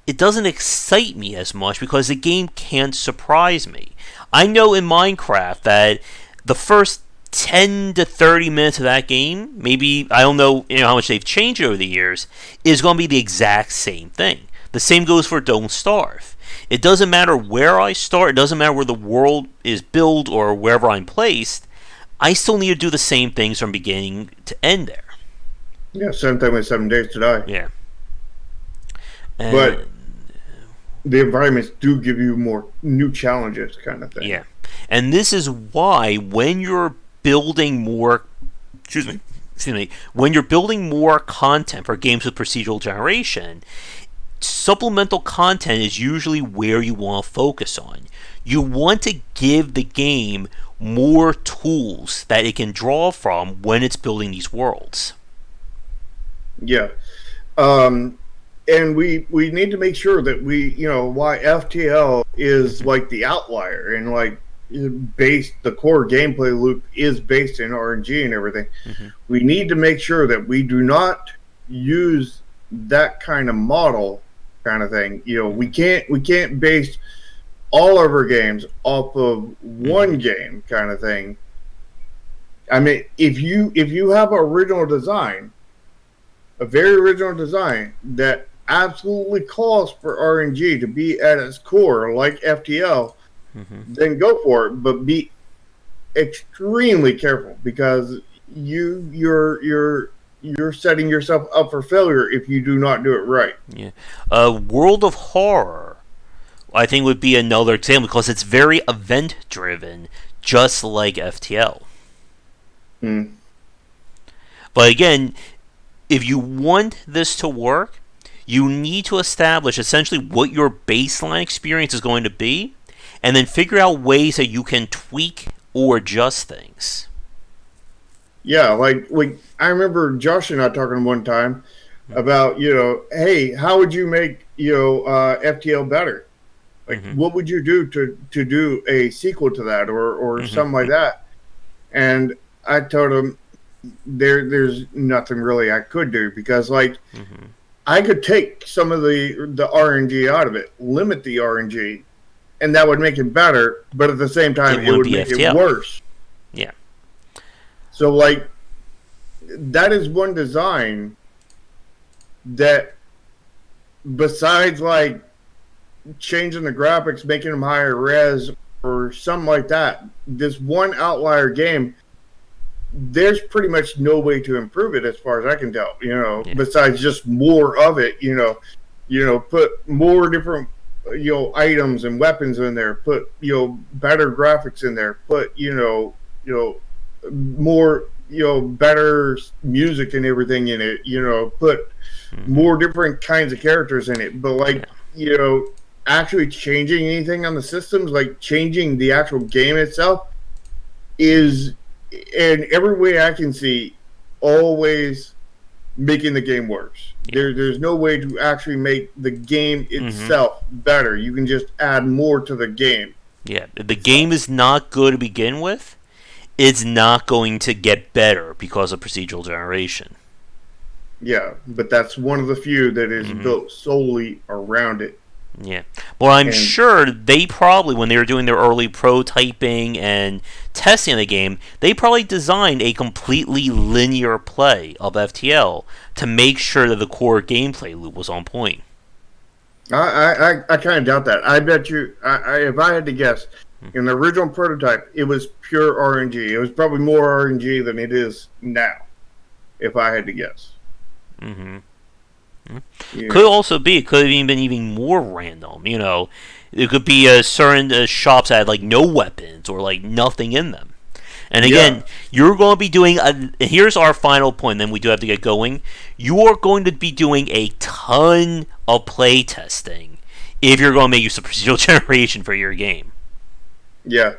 excite me as much because the game can't surprise me. I know in Minecraft that the first 10 to 30 minutes of that game, maybe, I don't know how much they've changed over the years, is going to be the exact same thing. The same goes for Don't Starve. It doesn't matter where I start, it doesn't matter where the world is built or wherever I'm placed, I still need to do the same things from beginning to end there. Yeah, same thing with 7 Days to Die. Yeah. But the environments do give you more new challenges kind of thing. Yeah. And this is why when you're building more when you're building more content for games with procedural generation, supplemental content is usually where you want to focus on. You want to give the game more tools that it can draw from when it's building these worlds. Yeah. And we need to make sure that why FTL is like the outlier and like the core gameplay loop is based in RNG and everything. We need to make sure that we do not use that kind of model kind of thing. We can't base all of our games off of one game kind of thing. I mean, if you have an original design, a very original design that absolutely calls for RNG to be at its core, like FTL, then go for it. But be extremely careful because you're setting yourself up for failure if you do not do it right. Yeah, World of Horror, I think, would be another example because it's very event driven, just like FTL. But again, if you want this to work, you need to establish essentially what your baseline experience is going to be, and then figure out ways that you can tweak or adjust things. Yeah, like I remember Josh and I talking one time about, hey, how would you make, FTL better? Like, what would you do to do a sequel to that or something like that? And I told him there's nothing really I could do because, like, I could take some of the RNG out of it, limit the RNG, and that would make it better, but at the same time, it would make it worse. Yeah. So, like, that is one design that, besides, like, changing the graphics, making them higher res, or something like that, this one outlier game, there's pretty much no way to improve it as far as I can tell, besides just more of it, put more different items and weapons in there, put better graphics in there, put more better music and everything in it, put Mm-hmm. more different kinds of characters in it. But like, Yeah. actually changing anything on the systems, like changing the actual game itself, is in every way I can see always making the game worse. Yeah. There's no way to actually make the game Mm-hmm. itself better. You can just add more to the game Yeah. If the itself. game is not good to begin with, it's not going to get better because of procedural generation. Yeah, but that's one of the few that is Mm-hmm. built solely around it. Yeah. Well, I'm And sure they probably, when they were doing their early prototyping and testing the game, they probably designed a completely linear play of FTL to make sure that the core gameplay loop was on point. I kind of doubt that. I bet you, if I had to guess, in the original prototype, it was pure RNG. It was probably more RNG than it is now, if I had to guess. Mm-hmm. Could Yeah, also be, it could have even been even more random. It could be certain shops that had like no weapons or like nothing in them. And yeah, again, you're going to be doing. Here's our final point. Then we do have to get going. You are going to be doing a ton of play testing if you're going to make use of procedural generation for your game. yeah.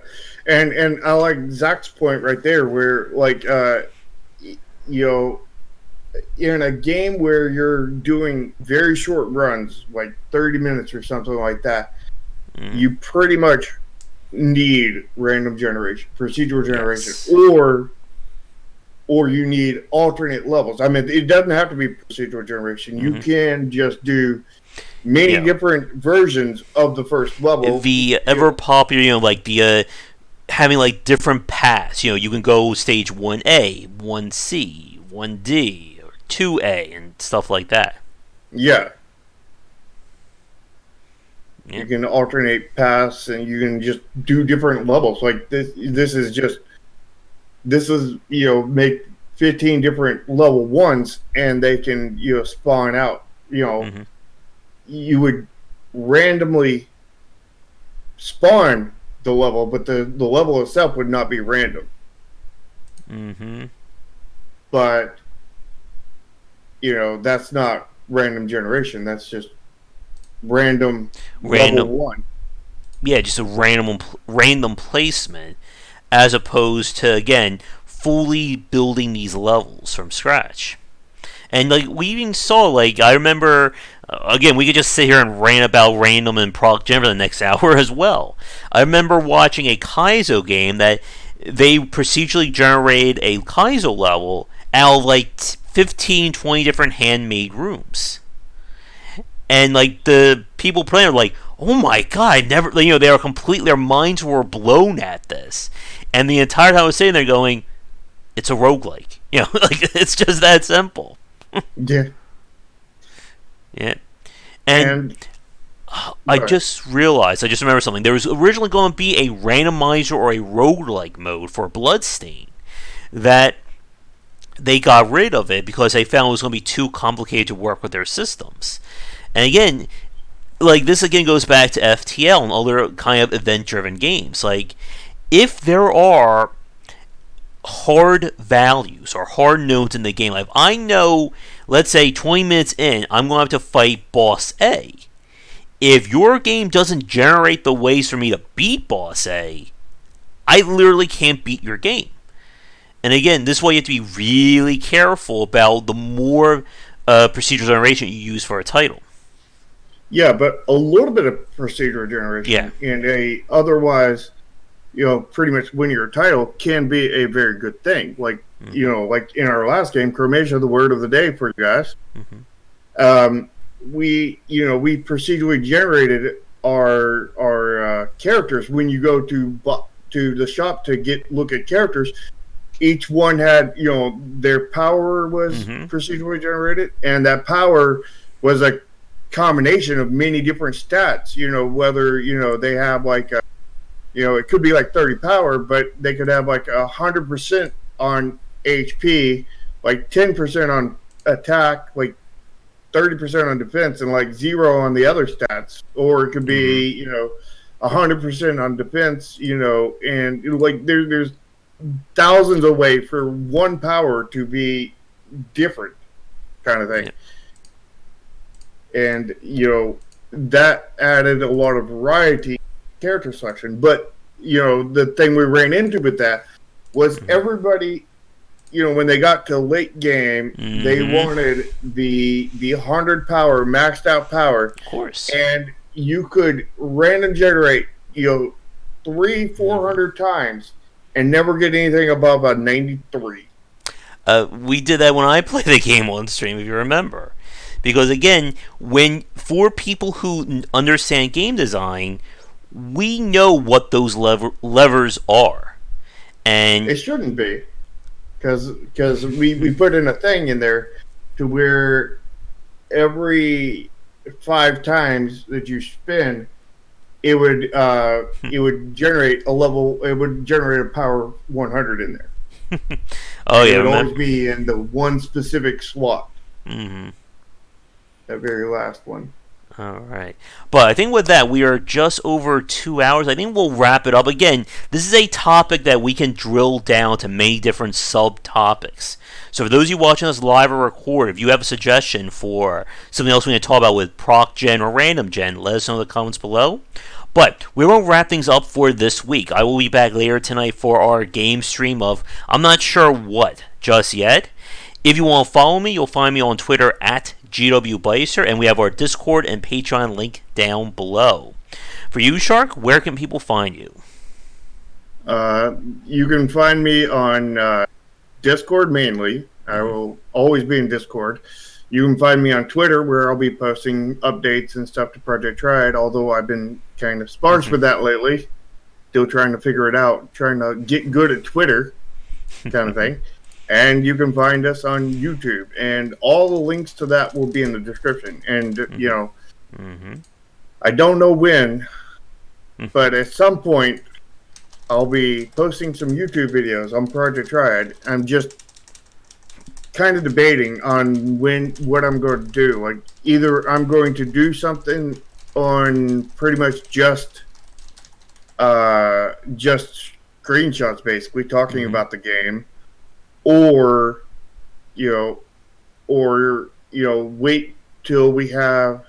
And I like Zach's point right there, where like you know in a game where you're doing very short runs, like 30 minutes or something like that, Mm, you pretty much need random generation, procedural generation, yes. or you need alternate levels. I mean, it doesn't have to be procedural generation. You Hmm. can just do many Yeah. different versions of the first level. The ever popular, like the having like different paths. You can go stage 1A, 1C, 1D, or 2A, and stuff like that. Yeah, Yeah. you can alternate paths and you can just do different levels. Like this is make 15 different level ones, and they can spawn out. Hmm. You would randomly spawn the level, but the level itself would not be random. Hmm. But that's not random generation. That's just random level Random. one. Yeah, just a random placement, as opposed to again fully building these levels from scratch. And like we even saw, like I remember, again, we could just sit here and rant about random and proc gen for the next hour as well. I remember watching a Kaizo game that they procedurally generated a Kaizo level out of like 15, 20 different handmade rooms. And like the people playing are like, oh my god, I never, they are completely, their minds were blown at this. And the entire time I was sitting there going, it's a roguelike. Like it's just that simple. Yeah, Yeah. And and I sorry. just realized, I just remember something. There was originally going to be a randomizer or a roguelike mode for Bloodstain that they got rid of it because they found it was going to be too complicated to work with their systems. And again, like this again goes back to FTL and other kind of event-driven games. Like if there are hard values or hard nodes in the game, like if I know, let's say 20 minutes in, I'm going to have to fight boss A. If your game doesn't generate the ways for me to beat boss A, I literally can't beat your game. And again, this is why you have to be really careful about the more procedural generation you use for a title. Yeah, but a little bit of procedural Yeah. generation in a otherwise, pretty much win your title can be a very good thing. Like, Mm-hmm. like in our last game, Chromation, the word of the day for you guys. Mm-hmm. Um, we procedurally generated our characters. When you go to the shop to look at characters, each one had their power was Mm-hmm. procedurally generated, and that power was a combination of many different stats. Whether they have like it could be like 30 power, but they could have like 100% on HP, like 10% on attack, like 30% on defense and like 0 on the other stats, or it could be 100% on defense, and like there's thousands of ways for one power to be different, kind of thing. Yeah. And that added a lot of variety character selection. But the thing we ran into with that was everybody, when they got to late game, they wanted the 100 power, maxed out power. Of course. And you could random generate, 300-400 times and never get anything above a 93. We did that when I played the game on stream, if you remember. Because again, for people who understand game design, we know what those levers are. And it shouldn't be. Because we put in a thing in there to where every 5 times that you spin, it would generate a level. It would generate a power 100 in there. Oh, yeah, it would always be in the one specific slot. Mm-hmm. That very last one. All right. But I think with that, we are just over 2 hours. I think we'll wrap it up. Again, this is a topic that we can drill down to many different subtopics. So for those of you watching us live or record, if you have a suggestion for something else we need to talk about with proc gen or random gen, let us know in the comments below. But we will wrap things up for this week. I will be back later tonight for our game stream of I'm not sure what just yet. If you want to follow me, you'll find me on Twitter at GWBicer, and we have our Discord and Patreon link down below. For you, Shark, where can people find you? You can find me on Discord mainly. I will always be in Discord. You can find me on Twitter, where I'll be posting updates and stuff to Project Triad, although I've been kind of sparse with that lately. Still trying to figure it out, trying to get good at Twitter, kind of thing. And you can find us on YouTube, and all the links to that will be in the description. And, I don't know when, but at some point, I'll be posting some YouTube videos on Project Triad. I'm just kind of debating on what I'm going to do. Like, either I'm going to do something on pretty much just screenshots, basically, talking about the game, or wait till we have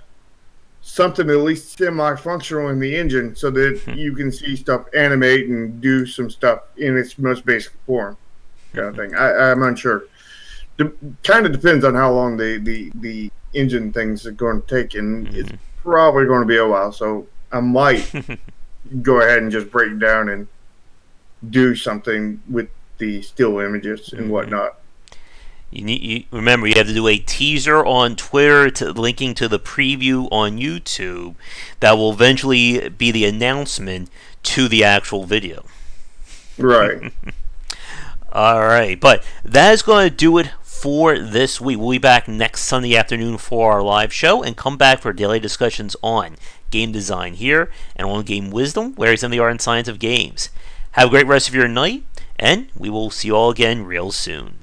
something at least semi-functional in the engine so that you can see stuff animate and do some stuff in its most basic form, kind of thing. I'm unsure. Kind of depends on how long the engine things are going to take, and it's probably going to be a while, so I might go ahead and just break down and do something with the still images and whatnot. You remember, you have to do a teaser on Twitter linking to the preview on YouTube that will eventually be the announcement to the actual video. Right. All right, but that is going to do it for this week. We'll be back next Sunday afternoon for our live show, and come back for daily discussions on game design here and on Game Wisdom, where it's in the art and science of games. Have a great rest of your night, and we will see you all again real soon.